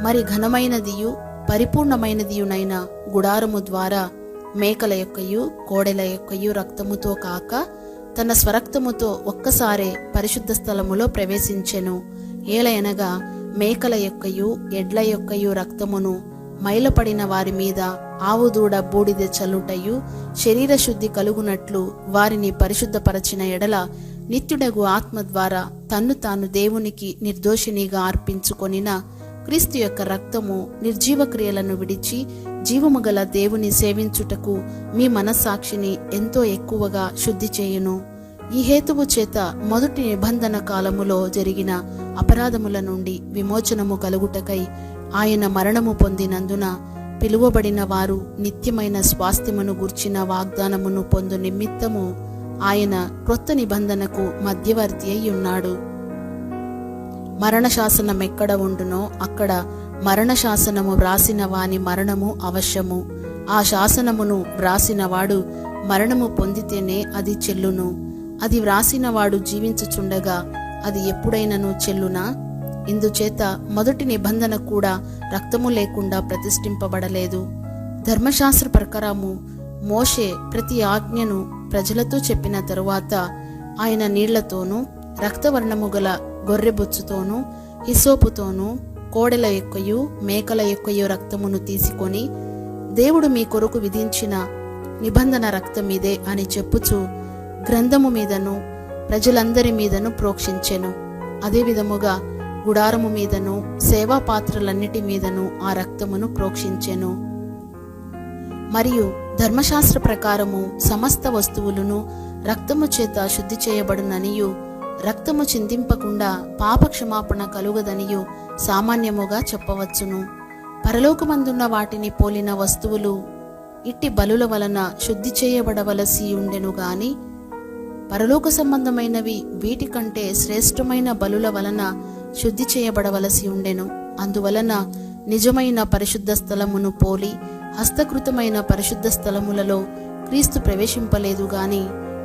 మరి ఘనమైనదియు పరిపూర్ణమైనదియునైన గుడారము ద్వారా మేకల యొక్కయు కోడెల యొక్కయు రక్తముతో కాక తన స్వరక్తముతో ఒక్కసారే పరిశుద్ధ స్థలములో ప్రవేశించెను. ఏలయనగా మేకల యొక్కయు ఎడ్ల యొక్కయు రక్తమును మైలపడిన వారి మీద ఆవుదూడ బూడిద చల్లుటయు శరీర శుద్ధి కలుగునట్లు వారిని పరిశుద్ధపరచిన ఎడల నిత్యుడగు ఆత్మ ద్వారా తన్ను తాను దేవునికి నిర్దోషినిగా అర్పించుకొనిన క్రీస్తు యొక్క రక్తము నిర్జీవ క్రియలను విడిచి జీవము గల దేవుని సేవించుటకు మీ మనస్సాక్షిని ఎంతో ఎక్కువగా శుద్ధి చేయును. ఈ హేతువు చేత మొదటి నిబంధన కాలములో జరిగిన అపరాధముల నుండి విమోచనము కలుగుటకై ఆయన మరణము పొందినందున పిలువబడిన వారు నిత్యమైన స్వాస్థ్యమును గూర్చిన వాగ్దానమును పొందు నిమిత్తము ఆయన క్రొత్త నిబంధనకు మధ్యవర్తి అయి ఉన్నాడు. మరణశాసనం ఎక్కడ ఉండునో అక్కడ మరణశాసనము వ్రాసిన వాని మరణము అవశ్యము. ఆ శాసనమును వ్రాసినవాడు మరణము పొందితేనే అది చెల్లును. అది వ్రాసినవాడు జీవించుచుండగా అది ఎప్పుడైనను చెల్లునా? ఇందుచేత మొదటి నిబంధన కూడా రక్తము లేకుండా ప్రతిష్ఠింపబడలేదు. ధర్మశాస్త్ర ప్రకారము మోషే ప్రతి ఆజ్ఞను ప్రజలతో చెప్పిన తరువాత ఆయన నీళ్లతోనూ రక్తవర్ణము గల గొర్రెబొచ్చుతోనూ హిసోపుతోనూ కోడెల యొక్కయు మేకల యొక్కయు రక్తమును తీసుకొని దేవుడు మీ కొరకు విధించిన నిబంధన రక్తమిదే అని చెప్పుచు గ్రంథము మీదను ప్రజలందరి మీదను ప్రోక్షించెను. అదే విధముగా గుడారము మీదను సేవా పాత్రలన్నిటి మీదను ఆ రక్తమును ప్రోక్షించెను. మరియు ధర్మశాస్త్ర ప్రకారము సమస్త వస్తువులను రక్తము చేత శుద్ధి చేయబడుననియు రక్తము చిందింపకుండా పాపక్షమాపణ కలుగదనియు సామాన్యముగా చెప్పవచ్చును. పరలోకమందున్న వాటిని పోలిన వస్తువులు ఇట్టి బలుల వలన శుద్ధి చేయబడవలసి ఉండెను గాని పరలోక సంబంధమైనవి వీటికంటే శ్రేష్టమైన బలుల వలన శుద్ధి చేయబడవలసి ఉండెను. అందువలన నిజమైన పరిశుద్ధ స్థలమును పోలి హస్తకృతమైన పరిశుద్ధ స్థలములలో క్రీస్తు ప్రవేశింపలేదు గాని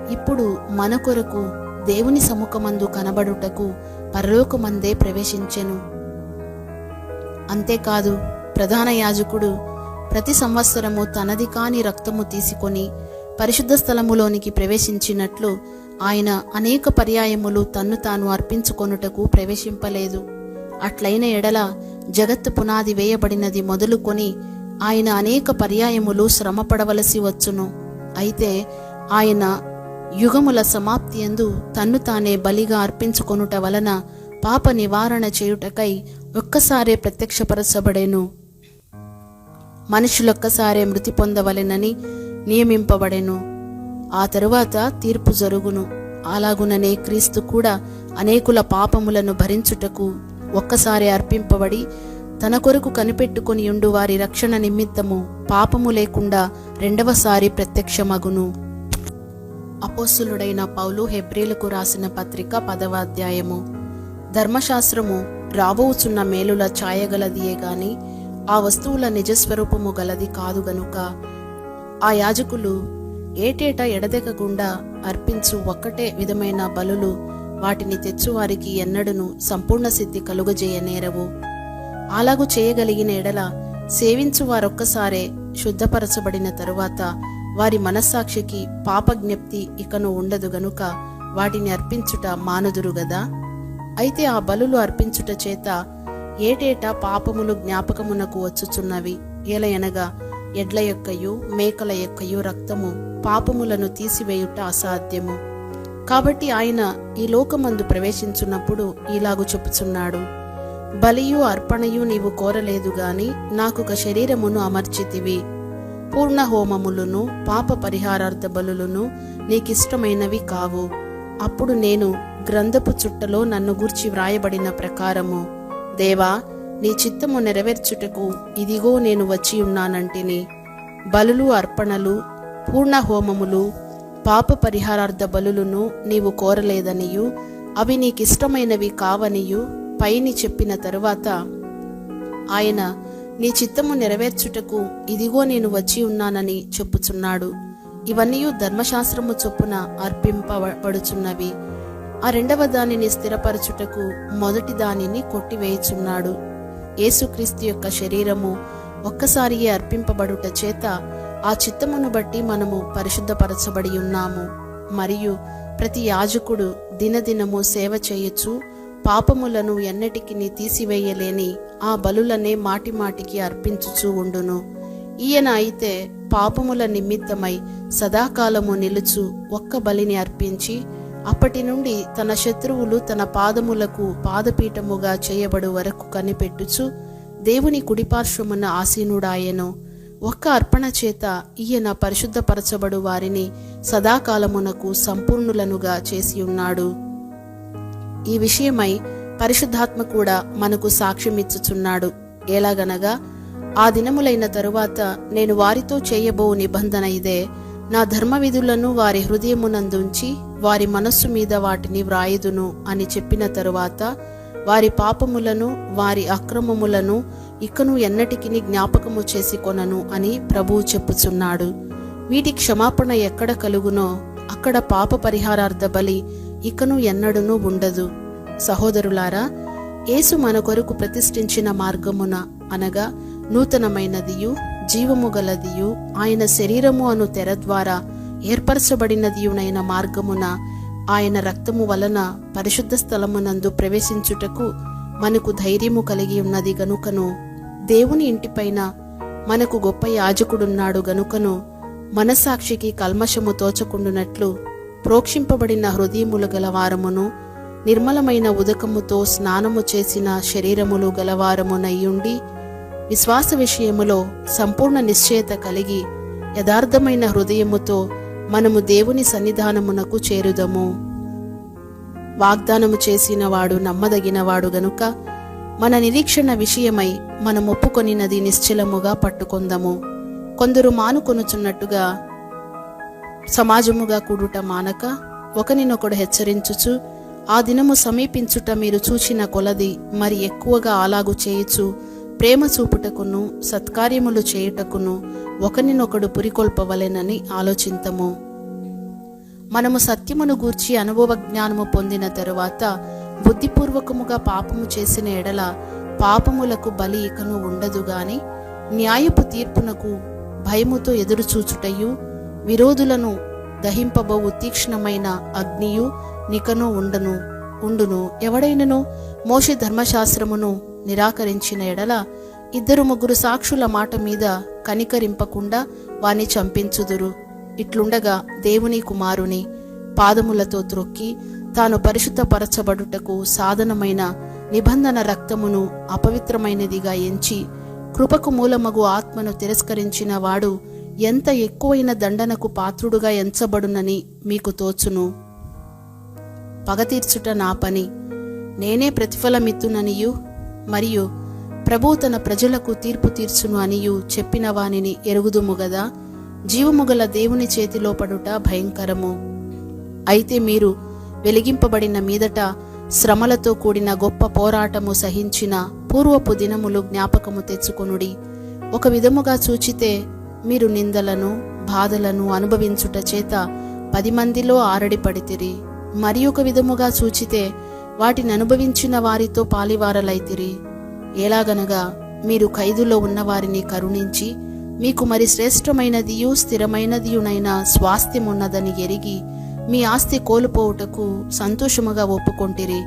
ఇప్పుడు మన కొరకు దేవుని సముఖమందు కనబడుటకు పరలోకమందే ప్రవేశించెను. అంతేకాదు, ప్రధాన యాజకుడు ప్రతి సంవత్సరము తనది కాని రక్తము తీసుకొని పరిశుద్ధ స్థలములోనికి ప్రవేశించినట్లు ఆయన అనేక పర్యాయములు తన్ను తాను అర్పించుకొనుటకు ప్రవేశింపలేదు. అట్లైన ఎడల జగత్తు పునాది వేయబడినది మొదలుకొని ఆయన అనేక పర్యాయములు శ్రమపడవలసి వచ్చును. అయితే ఆయన యుగముల సమాప్తి యందు తన్ను తానే బలిగా అర్పించుకొనుట వలన పాప నివారణ చేయుటకై ఒక్కసారే ప్రత్యక్షపరచబడెను. మనుషులొక్కసారే మృతి పొందవలెనని నియమింపబడెను. ఆ తరువాత తీర్పు జరుగును. అలాగుననే క్రీస్తు కూడా అనేకుల పాపములను భరించుటకు ఒక్కసారి అర్పింపబడి తన కొరకు కనిపెట్టుకుని ఉండు వారి రక్షణ నిమిత్తము పాపము లేకుండా రెండవసారి ప్రత్యక్షమగును. అపోస్తులుడైన పౌలు హెబ్రీలకు రాసిన పత్రిక 10వ అధ్యాయము. ధర్మశాస్త్రము రాబోచున్న మేలుల ఛాయగలదియే గాని ఆ వస్తువుల నిజస్వరూపము గలది కాదు గనుక ఆ యాజకులు ఏటేటా ఎడతెగకుండా అర్పించు ఒక్కటే విధమైన బలులు వాటిని తెచ్చువారికి ఎన్నడను సంపూర్ణ సిద్ధి కలుగజేయనేరవు. అలాగు చేయగలిగిన ఎడల సేవించు వారొక్కసారే శుద్ధపరచబడిన తరువాత వారి మనస్సాక్షికి పాపజ్ఞప్తి ఇకను ఉండదు గనుక వాటిని అర్పించుట మానుదురు గదా. అయితే ఆ బలులు అర్పించుట చేత ఏటేటా పాపములు జ్ఞాపకమునకు వచ్చుచున్నవి. ఏలయనగా ఎడ్ల యొక్కయు మేకల యొక్కయు రక్తము పాపములను తీసివేయుట అసాధ్యము. కాబట్టి ఆయన ఈ లోకమందు ప్రవేశించున్నప్పుడు ఇలాగు చెప్పుచున్నాడు: బలియు అర్పణయు నీవు కోరలేదు గాని నాకొక శరీరమును అమర్చితివి. పూర్ణ హోమములను పాప పరిహారార్థ బలులను నీకిష్టమైనవి కావు. అప్పుడు నేను గ్రంథపు చుట్టలో నన్ను గూర్చి వ్రాయబడిన ప్రకారము, దేవా, నీ చిత్తము నెరవేర్చుటకు ఇదిగో నేను వచ్చి ఉన్నానంటిని. బలులు అర్పణలు పూర్ణ హోమములు పాప పరిహారార్థ బలులను నీవు కోరలేదనియు అవి నీకిష్టమైనవి కావనియు పైని చెప్పిన తరువాత ఆయన నీ చిత్తము నెరవేర్చుటకు ఇదిగో నేను వచ్చి ఉన్నానని చెప్పుచున్నాడు. ఇవన్నీ ధర్మశాస్త్రము చొప్పున అర్పింపబడుచున్నవి. ఆ రెండవ దానిని స్థిరపరచుటకు మొదటి దానిని కొట్టివేయుచున్నాడు. యేసుక్రీస్తు యొక్క శరీరము ఒక్కసారియే అర్పింపబడుట చేత ఆ చిత్తమును బట్టి మనము పరిశుద్ధపరచబడి ఉన్నాము. మరియు ప్రతి యాజకుడు దినదినము సేవ చేయొచ్చు పాపములను ఎన్నటికి తీసివేయలేని ఆ బలులనే మాటిమాటికి అర్పించుచూ ఉండును. ఈయన అయితే పాపముల నిమిత్తమై సదాకాలము నిలుచు ఒక్క బలిని అర్పించి అప్పటి నుండి తన శత్రువులు తన పాదములకు పాదపీఠముగా చేయబడు వరకు కనిపెట్టుచు దేవుని కుడిపార్శ్వమున ఆసీనుడాయెను. ఒక్క అర్పణ చేత ఈయన పరిశుద్ధపరచబడు వారిని సదాకాలమునకు సంపూర్ణులనుగా చేసి ఉన్నాడు. ఈ విషయమై పరిశుద్ధాత్మ కూడా మనకు సాక్ష్యమిచ్చుచున్నాడు. ఎలాగనగా, ఆ దినములైన తరువాత నేను వారితో చేయబో నిబంధన ఇదే: నా ధర్మవిధులను వారి హృదయమునందుంచి వారి మనస్సు మీద వాటిని వ్రాయుదును అని చెప్పిన తరువాత వారి పాపములను వారి అక్రమములను ఇకను ఎన్నటికి జ్ఞాపకము చేసి కొనను అని ప్రభువు చెప్పుచున్నాడు. వీటి క్షమాపణ ఎక్కడ కలుగునో అక్కడ పాప పరిహారార్థ బలి ఇకను ఎన్నడూనూ ఉండదు. సహోదరులారా, యేసు మన కొరకు ప్రతిష్ఠించిన మార్గమున అనగా నూతనమైనదియు జీవము గలదియు ఆయన శరీరము అను తెర ద్వారా ఏర్పరచబడినదియునైన మార్గమున ఆయన రక్తము వలన పరిశుద్ధ స్థలమునందు ప్రవేశించుటకు మనకు ధైర్యము కలిగి ఉన్నది గనుకను, దేవుని ఇంటిపైన మనకు గొప్ప యాజకుడున్నాడు గనుకను, మనస్సాక్షికి కల్మషము తోచకుండునట్లు ప్రోక్షింపబడిన హృదయములు గలవారమును నిర్మలమైన ఉదకముతో స్నానము చేసిన శరీరములు గలవారమునయ్యుండి విశ్వాస విషయములో సంపూర్ణ నిశ్చయత కలిగి యథార్థమైన హృదయముతో మనము దేవుని సన్నిధానమునకు చేరుదము. వాగ్దానము చేసిన వాడు నమ్మదగినవాడు గనుక మన నిరీక్షణ విషయమై మనం ఒప్పుకొనినది నిశ్చలముగా పట్టుకొందము. కొందరు మానుకొనుచున్నట్టుగా సమాజముగా కూడుట మానక ఒకనినొకడు హెచ్చరించుచు ఆ దినము సమీపించుట మీరు చూచిన కొలది మరి ఎక్కువగా అలాగు చేయుచు ప్రేమ చూపుటకును సత్కార్యములు చేయుటకును ఒకరినొకడు పురికొల్పవలెనని ఆలోచింతము. మనము సత్యమును గూర్చి అనుభవ జ్ఞానము పొందిన తరువాత బుద్ధిపూర్వకముగా పాపము చేసిన ఎడల పాపములకు బలి ఇకను ఉండదు గాని న్యాయపు తీర్పునకు భయముతో ఎదురుచూచుటయు విరోధులను దహింపబోవు తీక్ష్ణమైన అగ్నియు నికను ఉండును. ఎవడైనను మోషే ధర్మశాస్త్రమును నిరాకరించిన ఎడల 2-3 సాక్షుల మాట మీద కనికరింపకుండా వాని చంపించుదురు. ఇట్లుండగా దేవుని కుమారుని పాదములతో త్రొక్కి తాను పరిశుద్ధపరచబడుటకు సాధనమైన నిబంధన రక్తమును అపవిత్రమైనదిగా ఎంచి కృపకు మూలమగు ఆత్మను తిరస్కరించిన వాడు ఎంత ఎక్కువైన దండనకు పాత్రుడుగా ఎంచబడునని మీకు తోచును. పగ తీర్చుట నా పని, నేనే ప్రతిఫలమిత్తుననియు మరియు ప్రభువు తన ప్రజలకు తీర్పు తీర్చును అనియు చెప్పిన వానిని ఎరుగుదుము గదా. జీవముగల దేవుని చేతిలో పడుట భయంకరము. అయితే మీరు వెలిగింపబడిన మీదట శ్రమలతో కూడిన గొప్ప పోరాటము సహించిన పూర్వపు దినములు జ్ఞాపకము తెచ్చుకొనుడి. ఒక విధముగా చూచితే మీరు నిందలను బాధలను అనుభవించుట చేత 10 మందిలో ఆరడిపడితిరి. మరి ఒక విధముగా చూచితే వాటిని అనుభవించిన వారితో పాలివారలైతిరి. ఎలాగనగా మీరు ఖైదులో ఉన్నవారిని కరుణించి మీకు మరి శ్రేష్టమైనదియు స్థిరమైనదియునైన స్వాస్థ్యమున్నదని ఎరిగి మీ ఆస్తి కోల్పోవుటకు సంతోషముగా ఒప్పుకొంటిరి.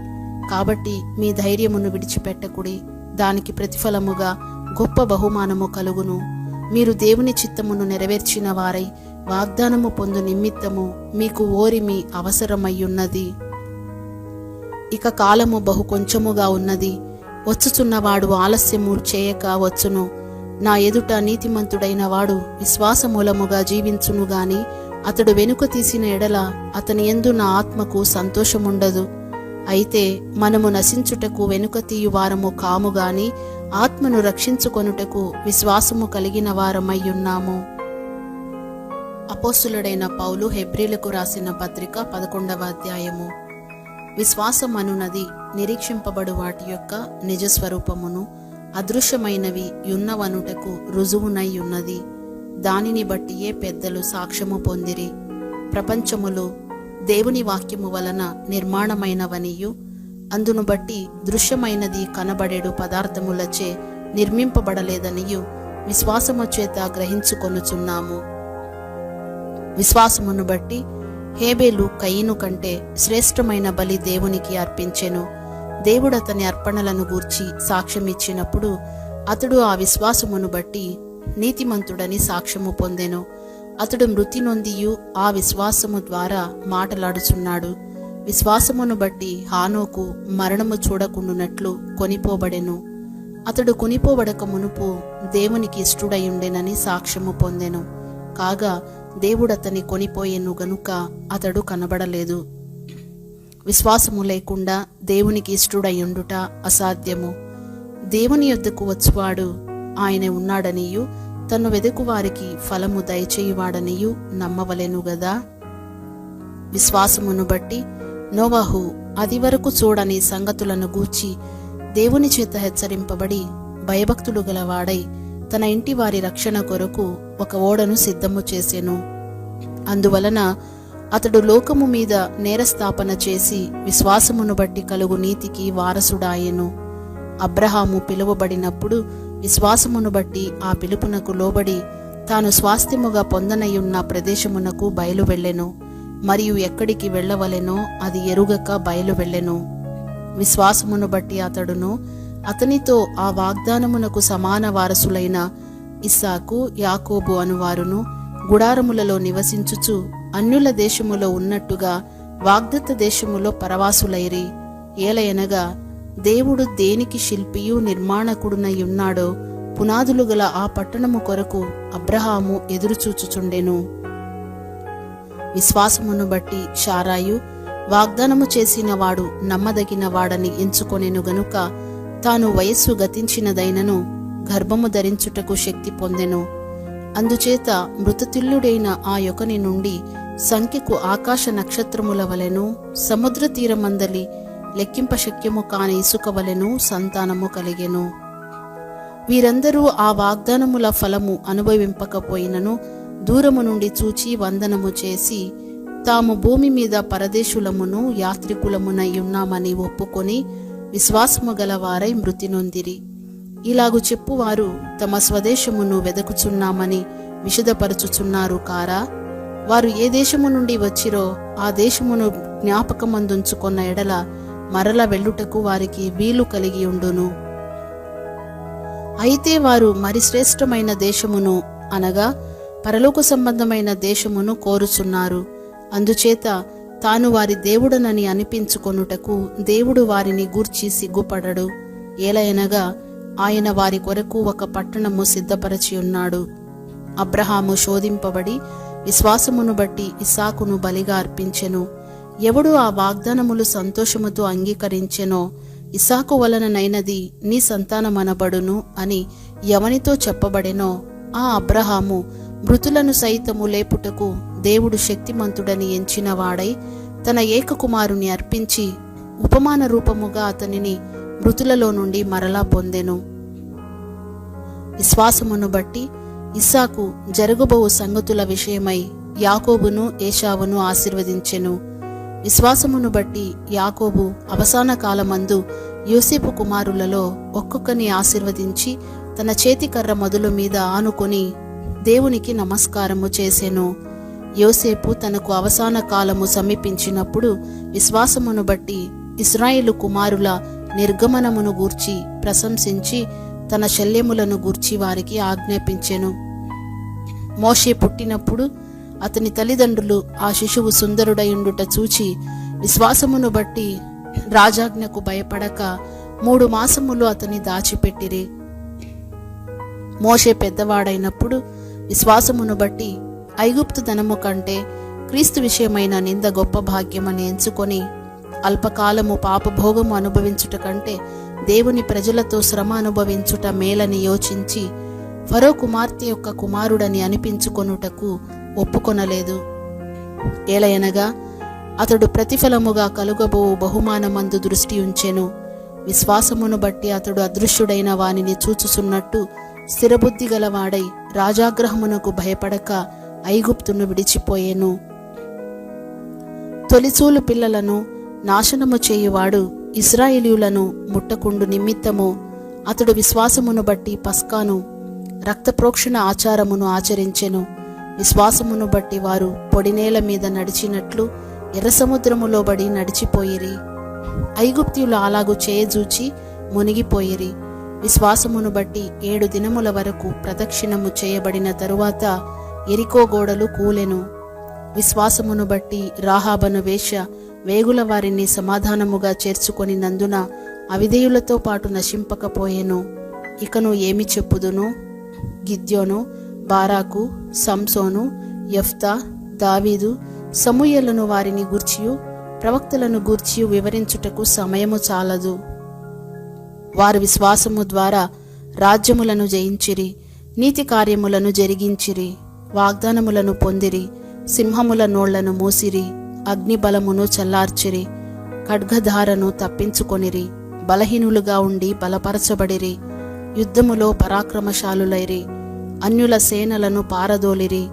కాబట్టి మీ ధైర్యమును విడిచిపెట్టకుడి, దానికి ప్రతిఫలముగా గొప్ప బహుమానము కలుగును. మీరు దేవుని చిత్తమును నెరవేర్చిన వారై వాగ్దానము పొందు నిమిత్తము మీకు ఓరిమి అవసరమయ్యున్నది. ఇక కాలము బహు కొంచెముగా ఉన్నది. వచ్చుచున్నవాడు ఆలస్యము చేయక వచ్చును. నా ఎదుట నీతిమంతుడైన వాడు విశ్వాసమూలముగా జీవించును గాని అతడు వెనుక తీసిన ఎడల అతని యందు నా ఆత్మకు సంతోషముండదు. అయితే మనము నశించుటకు వెనుక తీయు వారము కాము గాని ఆత్మను రక్షించుకొనుటకు విశ్వాసము కలిగిన వారమయ్యున్నాము. అపోస్తులుడైన పౌలు హెబ్రీలకు రాసిన పత్రిక 11వ అధ్యాయము. విశ్వాసం అనునది నిరీక్షింపబడు వాటి యొక్క నిజస్వరూపమును అదృశ్యమైనవి యున్నవనుటకు రుజువునై ఉన్నది. దానిని బట్టియే పెద్దలు సాక్ష్యము పొందిరి. ప్రపంచములు దేవుని వాక్యము వలన నిర్మాణమైనవనియు అందును బట్టి దృశ్యమైనది కనబడేడు పదార్థములచే నిర్మింపబడలేదనియు విశ్వాసము చేత గ్రహించుకొనుచున్నాము. విశ్వాసమును బట్టి హేబేలు కయీను కంటే శ్రేష్టమైన బలి దేవునికి అర్పించెను. దేవుడు అతని అర్పణలను గూర్చి సాక్ష్యమిచ్చినప్పుడు అతడు ఆ విశ్వాసమును బట్టి నీతిమంతుడని సాక్ష్యము పొందెను. అతడు మృతి నొందియు ఆ విశ్వాసము ద్వారా మాటలాడుచున్నాడు. విశ్వాసమును బట్టి హానోకు మరణము చూడకుండునట్లు కొనిపోబడెను. అతడు కొనిపోబడక మునుపు దేవునికి ఇష్టుడయుండెనని సాక్ష్యము పొందెను. కాగా దేవుడతని కొనిపోయెను గనుక అతడు కనబడలేదు. విశ్వాసము లేకుండా దేవునికి ఇష్టుడయుండుట అసాధ్యము. దేవుని యొద్దకు వచ్చువాడు ఆయన ఉన్నాడనియు తను వెదకు వారికి ఫలము దయచేయువాడనియు నమ్మవలెను గదా. విశ్వాసమును బట్టి నోవహు అది వరకు చూడని సంగతులను గూర్చి దేవుని చేత హెచ్చరింపబడి భయభక్తులు గలవాడై తన ఇంటి వారి రక్షణ కొరకు ఒక ఓడను సిద్ధము చేసెను. అందువలన అతడు లోకము మీద నేరస్థాపన చేసి విశ్వాసమును బట్టి కలుగు నీతికి వారసుడాయెను. అబ్రహాము పిలువబడినప్పుడు విశ్వాసమును బట్టి ఆ పిలుపునకు లోబడి తాను స్వాస్థ్యముగా పొందనయున్న ప్రదేశమునకు బయలు వెళ్ళెను. మరియు ఎక్కడికి వెళ్ళవలెనో అది ఎరుగక బయలు వెళ్ళెను. విశ్వాసమును బట్టి అతడును అతనితో ఆ వాగ్దానమునకు సమాన వారసులైన ఇస్సాకు యాకోబు అనువారును గుడారములలో నివసించుచు అన్యుల దేశములో ఉన్నట్టుగా వాగ్దత్త దేశములో పరవాసులైరి. ఏలయనగా దేవుడు దేనికి శిల్పియు నిర్మాణకుడునయున్నాడో పునాదులు గల ఆ పట్టణము కొరకు అబ్రహాము ఎదురుచూచుచుండెను. విశ్వాసమును బట్టి శారాయు వాగ్దానము చేసిన వాడు నమ్మదగిన వాడని ఎంచుకొనెను గనుక తాను వయస్సు గతించినదైనను గర్భము ధరించుటకు శక్తి పొందెను. అందుచేత మృతతుల్యుడైన ఆ యొకని నుండి సంఖ్యకు ఆకాశ నక్షత్రముల వలెను సముద్ర తీరమందలి లెక్కింప శక్యము కాని ఇసుక వలెను సంతానము కలిగెను. వీరందరూ ఆ వాగ్దానముల ఫలము అనుభవింపకపోయినను దూరము నుండి చూచి వందనము చేసి తాము భూమి మీద పరదేశులమును యాత్రికులమునై ఉన్నామని ఒప్పుకొని విశ్వాసము గలవారై మృతి నొందిరి. ఇలాగు చెప్పువారు తమ స్వదేశమును వెదకుచున్నామని విశదపరచుచున్నారు కారా? వారు ఏ దేశము నుండి వచ్చిరో ఆ దేశమును జ్ఞాపకమందుంచుకొన్న ఎడల మరల వెళ్ళుటకు వారికి వీలు కలిగి ఉండును. అయితే వారు మరి శ్రేష్టమైన దేశమును అనగా పరలోక సంబంధమైన దేశమును కోరుచున్నారు. అందుచేత తాను వారి దేవుడనని అనిపించుకొనుటకు దేవుడు వారిని గూర్చి సిగ్గుపడడు. ఏలయనగా ఆయన వారి కొరకు ఒక పట్టణము సిద్ధపరచి ఉన్నాడు. అబ్రహాము శోధింపబడి విశ్వాసమును బట్టి ఇస్సాకును బలిగా అర్పించెను. ఎవడు ఆ వాగ్దానములు సంతోషముతో అంగీకరించెనో ఇస్సాకు వలననైనది నీ సంతానమనబడును అని ఎవనితో చెప్పబడెనో ఆ అబ్రహాము మృతులను సైతము లేపుటకు దేవుడు శక్తిమంతుడని ఎంచిన వాడై తన ఏకకుమారుని అర్పించి ఉపమాన రూపముగా అతనిని మృతులలో నుండి మరలా పొందెను. విశ్వాసమును బట్టి ఇస్సాకు జరగబోవు సంగతుల విషయమై యాకోబును ఏశావును ఆశీర్వదించెను. విశ్వాసమును బట్టి యాకోబు అవసాన కాలమందు యోసేపు కుమారులలో ఒక్కొక్కని ఆశీర్వదించి తన చేతికర్ర మొదలు మీద ఆనుకొని దేవునికి నమస్కారము చేసెను. యోసేపు తనకు అవసాన కాలము సమీపించినప్పుడు విశ్వాసమును బట్టి ఇశ్రాయేలు కుమారుల నిర్గమనమును గూర్చి ప్రశంసించి తన శల్యములను గూర్చి వారికి ఆజ్ఞాపించెను. మోషే పుట్టినప్పుడు అతని తల్లిదండ్రులు ఆ శిశువు సుందరుడయుండుట చూచి విశ్వాసమును బట్టి రాజాజ్ఞకు భయపడక 3 మాసములు అతని దాచిపెట్టిరి. మోషే పెద్దవాడైనప్పుడు విశ్వాసమును బట్టి ఐగుప్తు ధనము కంటే క్రీస్తు విషయమైన నింద గొప్ప భాగ్యమని ఎంచుకొని అల్పకాలము పాపభోగము అనుభవించుట కంటే దేవుని ప్రజలతో శ్రమ అనుభవించుట మేలని యోచించి ఫరో కుమార్తె యొక్క కుమారుడని అనిపించుకొనుటకు ఒప్పుకొనలేదు. ఏలయనగా అతడు ప్రతిఫలముగా కలుగబో బహుమానమందు దృష్టి ఉంచెను. విశ్వాసమును బట్టి అతడు అదృశ్యుడైన వానిని చూచుచున్నట్టు స్థిరబుద్ధి గలవాడై రాజాగ్రహమునకు భయపడక ఐగుప్తును విడిచిపోయెను. తొలిచూలు పిల్లలను నాశనము చేయువాడు ఇశ్రాయేలీయులను ముట్టకుండు నిమిత్తము అతడు విశ్వాసమును బట్టి పస్కాను రక్తప్రోక్షణ ఆచారమును ఆచరించెను. విశ్వాసమును బట్టి వారు పొడినేల మీద నడిచినట్లు ఎర్రసముద్రములో బడి నడిచిపోయిరి. ఐగుప్తీయులు అలాగు చేయజూచి మునిగిపోయిరి. విశ్వాసమును బట్టి 7 దినముల వరకు ప్రదక్షిణము చేయబడిన తరువాత ఎరికో గోడలు కూలెను. విశ్వాసమును బట్టి రాహాబను వేశ్య వేగుల వారిని సమాధానముగా చేర్చుకొని నందున అవిధేయులతో పాటు నశింపకపోయెను. ఇకను ఏమి చెప్పుదును? గిద్యోను, బారాకు, సంసోను, యెఫ్తా, దావీదు, సమూయేలును వారిని గూర్చియు ప్రవక్తలను గూర్చియు వివరించుటకు సమయము చాలదు. వారు విశ్వాసము ద్వారా రాజ్యములను జయించిరి, నీతి కార్యములను జరిగించిరి, వాగ్దానములను పొందిరి, సింహముల నోళ్లను మూసిరి, అగ్నిబలమును చల్లార్చిరి, ఖడ్గధారను తప్పించుకొనిరి, బలహీనులుగా ఉండి బలపరచబడిరి, యుద్ధములో పరాక్రమశాలులైరి, అన్యుల సేనలను పారదోలిరి.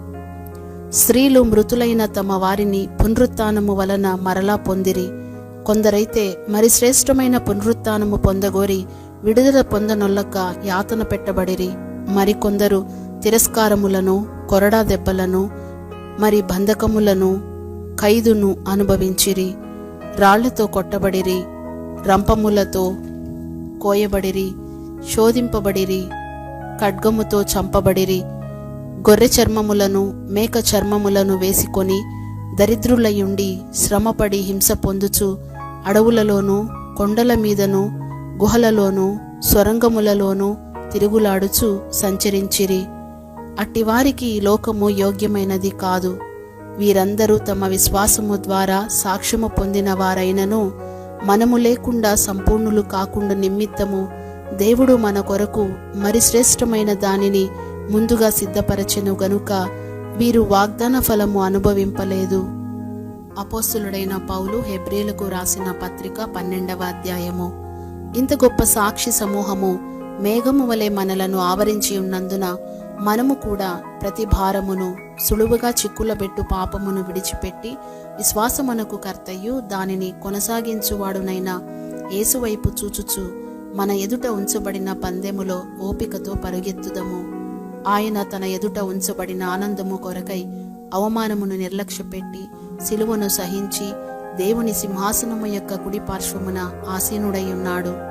స్త్రీలు మృతులైన తమ వారిని పునరుత్థానము వలన మరలా పొందిరి. కొందరైతే మరి శ్రేష్టమైన పునరుత్థానము పొందగోరి విడుదల పొందనొల్లక యాతన పెట్టబడిరి. మరికొందరు తిరస్కారములను, కొరడా దెబ్బలను, మరి బంధకములను, ఖైదును అనుభవించిరి. రాళ్లతో కొట్టబడిరి, రంపములతో కోయబడిరి, శోధింపబడిరి, ఖడ్గముతో చంపబడిరి. గొర్రె చర్మములను, మేక చర్మములను వేసుకొని దరిద్రులయుండి శ్రమపడి హింస పొందుచు అడవులలోనూ కొండల మీదను గుహలలోనూ సొరంగములలోనూ తిరుగులాడుచు సంచరించిరి. అట్టివారికి ఈ లోకము యోగ్యమైనది కాదు. వీరందరూ తమ విశ్వాసము ద్వారా సాక్ష్యము పొందిన వారైనను మనము లేకుండా సంపూర్ణులు కాకుండా నిమిత్తము దేవుడు మన కొరకు మరి శ్రేష్టమైన దానిని ముందుగా సిద్ధపరచెను గనుక వీరు వాగ్దాన ఫలము అనుభవింపలేదు. అపోస్తలుడైన పౌలు హెబ్రీలకు రాసిన పత్రిక 12వ అధ్యాయము. ఇంత గొప్ప సాక్షి సమూహము మేఘము వలె మనలను ఆవరించి ఉన్నందున మనము కూడా ప్రతి భారమును సులువుగా చిక్కులబెట్టు పాపమును విడిచిపెట్టి విశ్వాసమునకు కర్తయు దానిని కొనసాగించువాడునైన యేసువైపు చూచుచు మన ఎదుట ఉంచబడిన పందెములో ఓపికతో పరుగెత్తుదము. ఆయన తన ఎదుట ఉంచబడిన ఆనందము కొరకై అవమానమును నిర్లక్ష్యపెట్టి సిలువను సహించి దేవుని సింహాసనము యొక్క కుడి పార్శ్వమున ఆసీనుడై ఉన్నాడు.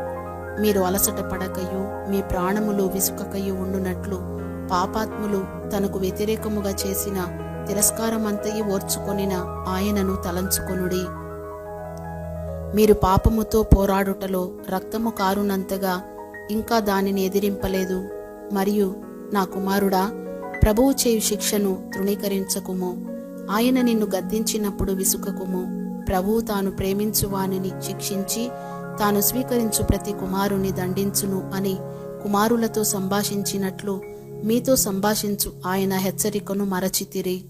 మీరు అలసట పడకయు మీ ప్రాణములు విసుకకయు ఉండునట్లు పాపాత్ములు తనకు వ్యతిరేకముగా చేసిన తిరస్కారమంతయు ఓర్చుకొనిన ఆయనను తలంచుకొనుడి. మీరు పాపముతో పోరాడుటలో రక్తము కారునంతగా ఇంకా దానిని ఎదిరింపలేదు. మరియు నా కుమారుడా, ప్రభువు చేయు శిక్షను తృణీకరించకుము. ఆయన నిన్ను గద్దించినప్పుడు విసుకకుము. ప్రభువు తాను ప్రేమించు వానిని శిక్షించి తాను స్వీకరించు ప్రతి కుమారుని దండించును అని కుమారులతో సంభాషించినట్లు మీతో సంభాషించు ఆయన హెచ్చరికను మరచితిరి.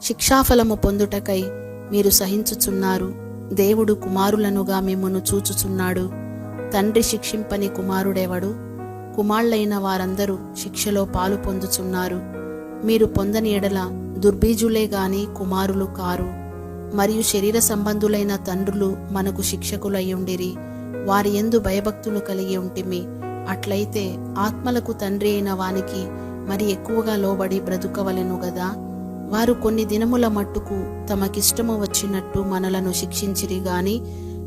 శిక్షాఫలము పొందుటకై మీరు సహించుచున్నారు. దేవుడు కుమారులనుగా మిమ్మును చూచుచున్నాడు. తండ్రి శిక్షింపని కుమారుడెవడు? కుమారులైన వారందరూ శిక్షలో పాలు పొందుచున్నారు. మీరు పొందని ఎడల దుర్బీజులే గాని కుమారులు కారు. మరియు శరీర సంబంధులైన తండ్రులు మనకు శిక్షకులయ్యుండిరి. వారి యందు భయభక్తులు కలిగి ఉంటిమి. అట్లయితే ఆత్మలకు తండ్రి అయిన వానికి మరి ఎక్కువగా లోబడి బ్రతుకవలెను గదా. వారు కొన్ని దినముల మట్టుకు తమకిష్టము వచ్చినట్టు మనలను శిక్షించిరి గాని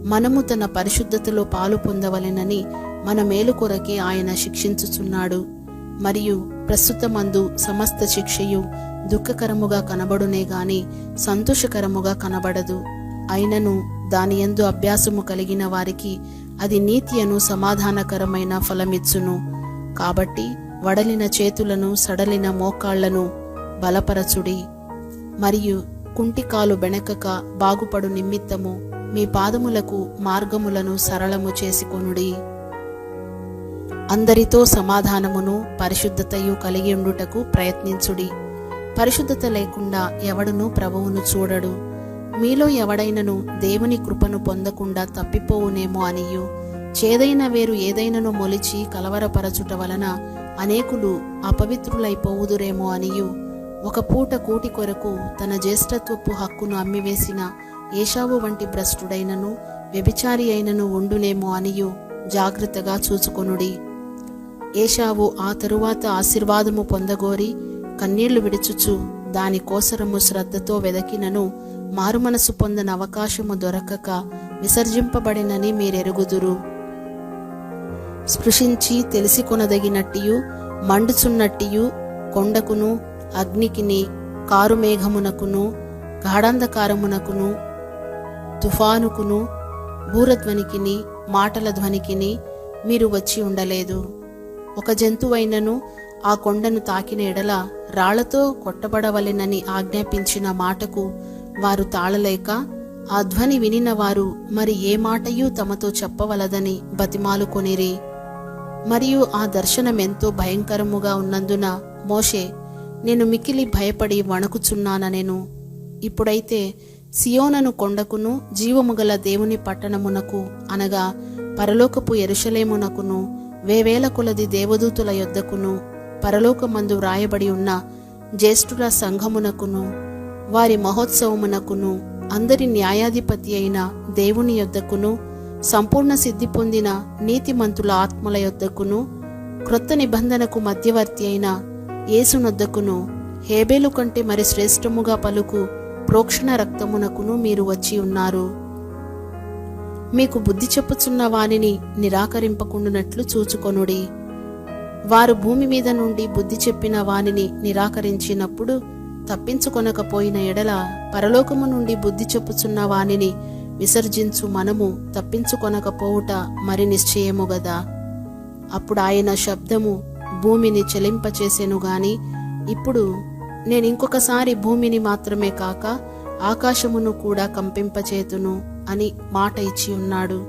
మనము తన పరిశుద్ధతలో పాలు పొందవలెనని మన మేలు కొరకే ఆయన శిక్షించుచున్నాడు. మరియు ప్రస్తుతమందు సమస్త శిక్షయు దుఃఖకరముగా కనబడునే గాని సంతోషకరముగా కనబడదు. అయినను దానియందు అభ్యాసము కలిగిన వారికి అది నీతియను సమాధానకరమైన ఫలమిచ్చును. కాబట్టి వడలిన చేతులను సడలిన మోకాళ్లను బలపరచుడి. మరియు కుంటికాలు బెణకక బాగుపడు నిమిత్తము మీ పాదములకు మార్గములను సరళము చేసుకొనుడి. అందరితో సమాధానమును పరిశుద్ధతయు కలిగి ఉండుటకు ప్రయత్నించుడి. పరిశుద్ధత లేకుండా ఎవడును ప్రభువును చూడడు. మీలో ఎవడైనను దేవుని కృపను పొందకుండా తప్పిపోవునేమో అనియు చేదైన వేరు ఏదైనను మొలిచి కలవరపరచుట వలన అనేకులు అపవిత్రులైపోవుదురేమో అనియు ఒక పూట కూటి కొరకు తన జ్యేష్ఠత్వపు హక్కును అమ్మివేసిన ఏశావు వంటి భ్రష్టుడైనను వ్యభిచారి అయినను ఉండునేమో అనియు జాగ్రత్తగా చూచుకొనుడి. ఏశావు ఆ తరువాత ఆశీర్వాదము పొందగోరి కన్నీళ్లు విడుచుచు దాని కోసరము శ్రద్ధతో వెదకినను మారుమనసు పొందని అవకాశము దొరకక విసర్జింపబడినని మీరెరుగుదురు. స్పృశించి తెలిసి కొనదగినట్టియు మండుచున్నట్టియు కొండకును అగ్నికిని కారుమేఘమునకును గాఢాంధకారమునకును తుఫానుకును బూరధ్వనికిని మాటల ధ్వనికిని మీరు వచ్చి ఉండలేదు. ఒక జంతువైనను ఆ కొండను తాకిన ఎడల రాళ్లతో కొట్టబడవలెనని ఆజ్ఞాపించిన మాటకు వారు తాళలేక ఆ ధ్వని వినిన వారు మరి ఏ మాటయూ తమతో చెప్పవలదని బతిమాలుకొనిరి. మరియు ఆ దర్శనమెంతో భయంకరముగా ఉన్నందున మోషే, నేను మికిలి భయపడి వణకుచున్నానెను. ఇప్పుడైతే సియోనను కొండకును జీవముగల దేవుని పట్టణమునకు అనగా పరలోకపు యెరూషలేమునకును వేవేల కొలది దేవదూతుల యొద్దకును పరలోకమందు వ్రాయబడి ఉన్న జ్యేష్ఠుల సంఘమునకును వారి మహోత్సవమునకును అందరి న్యాయాధిపతి అయిన దేవుని యొద్దకును సంపూర్ణ సిద్ధి పొందిన నీతిమంతుల ఆత్మల యొద్దకును క్రొత్త నిబంధనకు మధ్యవర్తి అయిన యేసునొద్దకును హేబేలు కంటే మరి శ్రేష్టముగా పలుకు ప్రోక్షణ రక్తమునకును మీరు వచ్చి ఉన్నారు. మీకు బుద్ధి చెప్పుచున్న వానిని నిరాకరింపకుండునట్లు చూచుకొనుడి. వారు భూమి మీద నుండి బుద్ధి చెప్పిన వానిని నిరాకరించినప్పుడు తప్పించుకొనకపోయిన ఎడల పరలోకము నుండి బుద్ధి చెప్పుచున్న వానిని విసర్జించు మనము తప్పించుకొనకపోవుట మరి నిశ్చయము గదా. అప్పుడు ఆయన శబ్దము భూమిని చలింపచేసెను గాని ఇప్పుడు నేనింకొకసారి భూమిని మాత్రమే కాక ఆకాశమును కూడా కంపింపచేతును అని మాట ఇచ్చి ఉన్నాడు.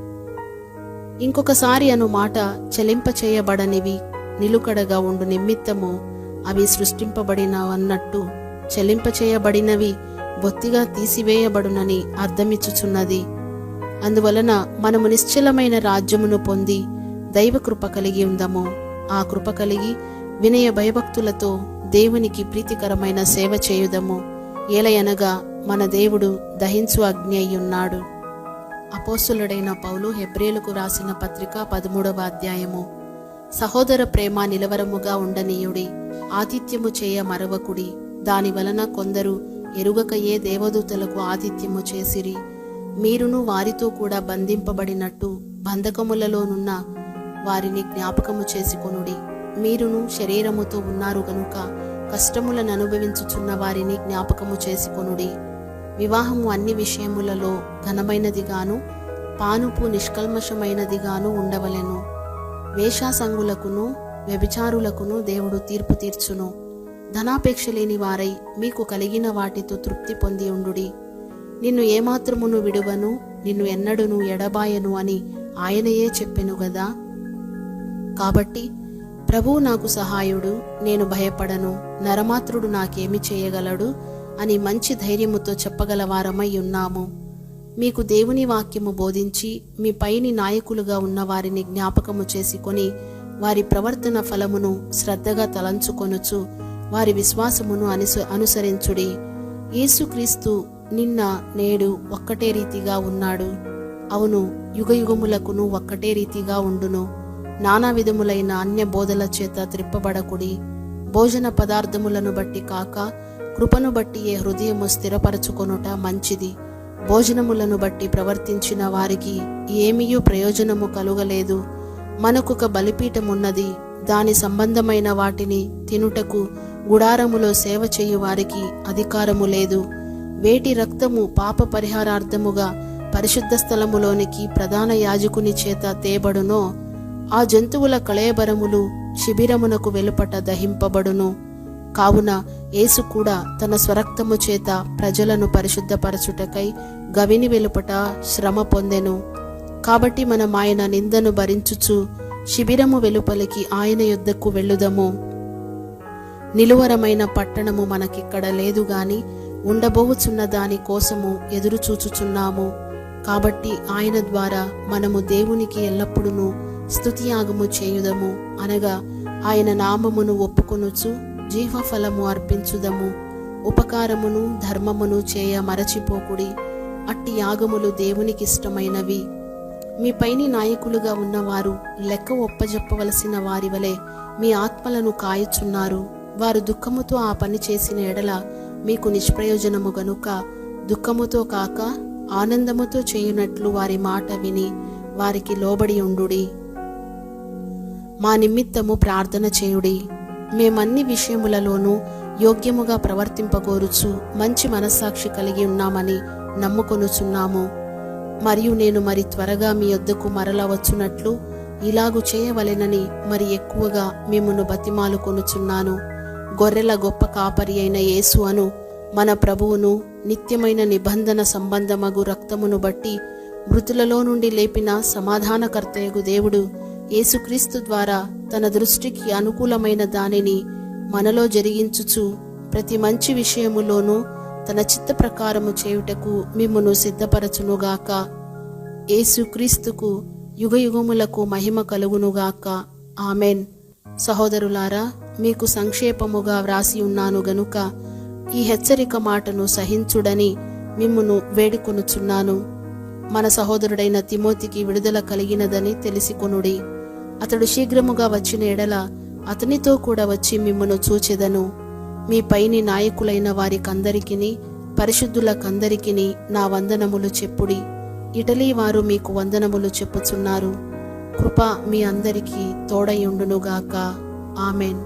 ఇంకొకసారి అను మాట చలింపచేయబడనివి నిలుకడగా ఉండు నిమిత్తము అవి సృష్టింపబడినవన్నట్టు చలింపచేయబడినవి బొత్తిగా తీసివేయబడునని అర్థమిచ్చుచున్నది. అందువలన మనము నిశ్చలమైన రాజ్యమును పొంది దైవ కృప కలిగి ఉందము. ఆ కృప కలిగి వినయ భయభక్తులతో దేవునికి ప్రీతికరమైన సేవ చేయుదము. ఏలయనగా మన దేవుడు దహించు అగ్ని అయ్యున్నాడు. అపోస్తులుడైన పౌలు హెబ్రీయులకు రాసిన పత్రిక 13వ అధ్యాయము. సహోదర ప్రేమ నిలవరముగా ఉండనీయుడి, ఆతిథ్యము చేయ మరవకుడి. దాని వలన కొందరు ఎరుగకయే దేవదూతలకు ఆతిథ్యము చేసిరి. మీరును వారితో కూడా బంధింపబడినట్టు బంధకములలోనున్న వారిని జ్ఞాపకము చేసుకొనుడి. మీరును శరీరముతో ఉన్నారు గనుక కష్టములను అనుభవించుచున్న వారిని జ్ఞాపకము చేసుకొనుడి. వివాహము అన్ని విషయములలో ఘనమైనదిగాను పానుపు నిష్కల్మషమైనదిగాను ఉండవలెను. వేషాసంగులకును వ్యభిచారులకును దేవుడు తీర్పు తీర్చును. ధనాపేక్ష లేని వారై మీకు కలిగిన వాటితో తృప్తి పొంది ఉండుడి. నిన్ను ఏమాత్రమును విడువను, నిన్ను ఎన్నడును ఎడబాయను అని ఆయనయే చెప్పెను గదా. కాబట్టి ప్రభువు నాకు సహాయుడు, నేను భయపడను, నరమాత్రుడు నాకేమి చేయగలడు అని మంచి ధైర్యముతో చెప్పగలవారమై ఉన్నాము. మీకు దేవుని వాక్యము బోధించి మీ పైని నాయకులుగా ఉన్న వారిని జ్ఞాపకము చేసుకొని వారి ప్రవర్తన ఫలమును శ్రద్ధగా తలంచుకొనుచు వారి విశ్వాసమును అనుసరించుడి. యేసుక్రీస్తు నిన్న నేడు ఒక్కటే రీతిగా ఉన్నాడు. అవును, యుగయుగములకును ఒక్కటే రీతిగా ఉండును. నానా విధములైన అన్య బోధల చేత త్రిప్పబడకుడి. భోజన పదార్థములను బట్టి కాక కృపను బట్టి ఏ హృదయము స్థిరపరచుకొనుట మంచిది. భోజనములను బట్టి ప్రవర్తించిన వారికి ఏమీయూ ప్రయోజనము కలుగలేదు. మనకొక బలిపీఠమున్నది, దాని సంబంధమైన వాటిని తినుటకు గుడారములో సేవ చేయు వారికి అధికారము లేదు. వేటి రక్తము పాప పరిహారార్థముగా పరిశుద్ధ స్థలములోనికి ప్రధాన యాజకుని చేత తేబడునో ఆ జంతువుల కళేబరములు శిబిరమునకు వెలుపట దహింపబడును. కావున యేసు కూడా తన స్వరక్తము చేత ప్రజలను పరిశుద్ధపరచుటకై గవిని వెలుపట శ్రమ పొందెను. కాబట్టి మనం ఆయన నిందను భరించుచు శిబిరము వెలుపలికి ఆయన యొద్దకు వెళ్ళుదము. నిలువరమైన పట్టణము మనకిక్కడ లేదు గాని ఉండబోవుచున్న దాని కోసము ఎదురుచూచుచున్నాము. కాబట్టి ఆయన ద్వారా మనము దేవునికి ఎల్లప్పుడూ స్తుతియాగము చేయుదము, అనగా ఆయన నామమును ఒప్పుకొనుచు జీవఫలము అర్పించుదము. ఉపకారమును ధర్మమును చేయ మరచిపోకుడి. అట్టి యాగములు దేవునికిష్టమైనవి. మీ పైని నాయకులుగా ఉన్నవారు లెక్క ఒప్పజెప్పవలసిన వారి వలె మీ ఆత్మలను కాయుచున్నారు. వారు దుఃఖముతో ఆ పని చేసిన ఎడల మీకు నిష్ప్రయోజనము గనుక దుఃఖముతో కాక ఆనందముతో చేయునట్లు వారి మాట విని వారికి లోబడి ఉండుడి. మా నిమిత్తము ప్రార్థన చేయుడి. మేమన్ని విషయములలోనూ యోగ్యముగా ప్రవర్తింపగోరుచు మంచి మనస్సాక్షి కలిగి ఉన్నామని నమ్ముకొనుచున్నాము. మరియు నేను మరి త్వరగా మీ యొద్దకు మరల వచ్చునట్లు ఇలాగు చేయవలెనని మరి ఎక్కువగా మిమ్మును బతిమాలుకొనుచున్నాను. గొర్రెల గొప్ప కాపరి అయిన యేసు అను మన ప్రభువును నిత్యమైన నిబంధన సంబంధమగు రక్తమును బట్టి మృతులలో నుండి లేపిన సమాధానకర్తయగు దేవుడు యేసుక్రీస్తు ద్వారా తన దృష్టికి అనుకూలమైన దానిని మనలో జరిగించుచు ప్రతి మంచి విషయములోనూ తన చిత్త ప్రకారము చేయుటకు మిమ్మును సిద్ధపరచునుగాక. యేసుక్రీస్తుకు యుగయుగములకు మహిమ కలుగునుగాక. ఆమెన్. సహోదరులారా, మీకు సంక్షేపముగా వ్రాసి ఉన్నాను గనుక ఈ హెచ్చరిక మాటను సహించుడని మిమ్మును వేడుకొనుచున్నాను. మన సహోదరుడైన తిమోతికి విడుదల కలిగినదని తెలిసికొనుడి. అతడు శీఘ్రముగా వచ్చిన ఎడల అతనితో కూడా వచ్చి మిమ్మును చూచెదను. మీ పైని నాయకులైన వారికందరికిని పరిశుద్ధులకందరికిని నా వందనములు చెప్పుడి. ఇటలీ వారు మీకు వందనములు చెప్పుచున్నారు. కృప మీ అందరికీ తోడయుండునుగాక. ఆమెన్.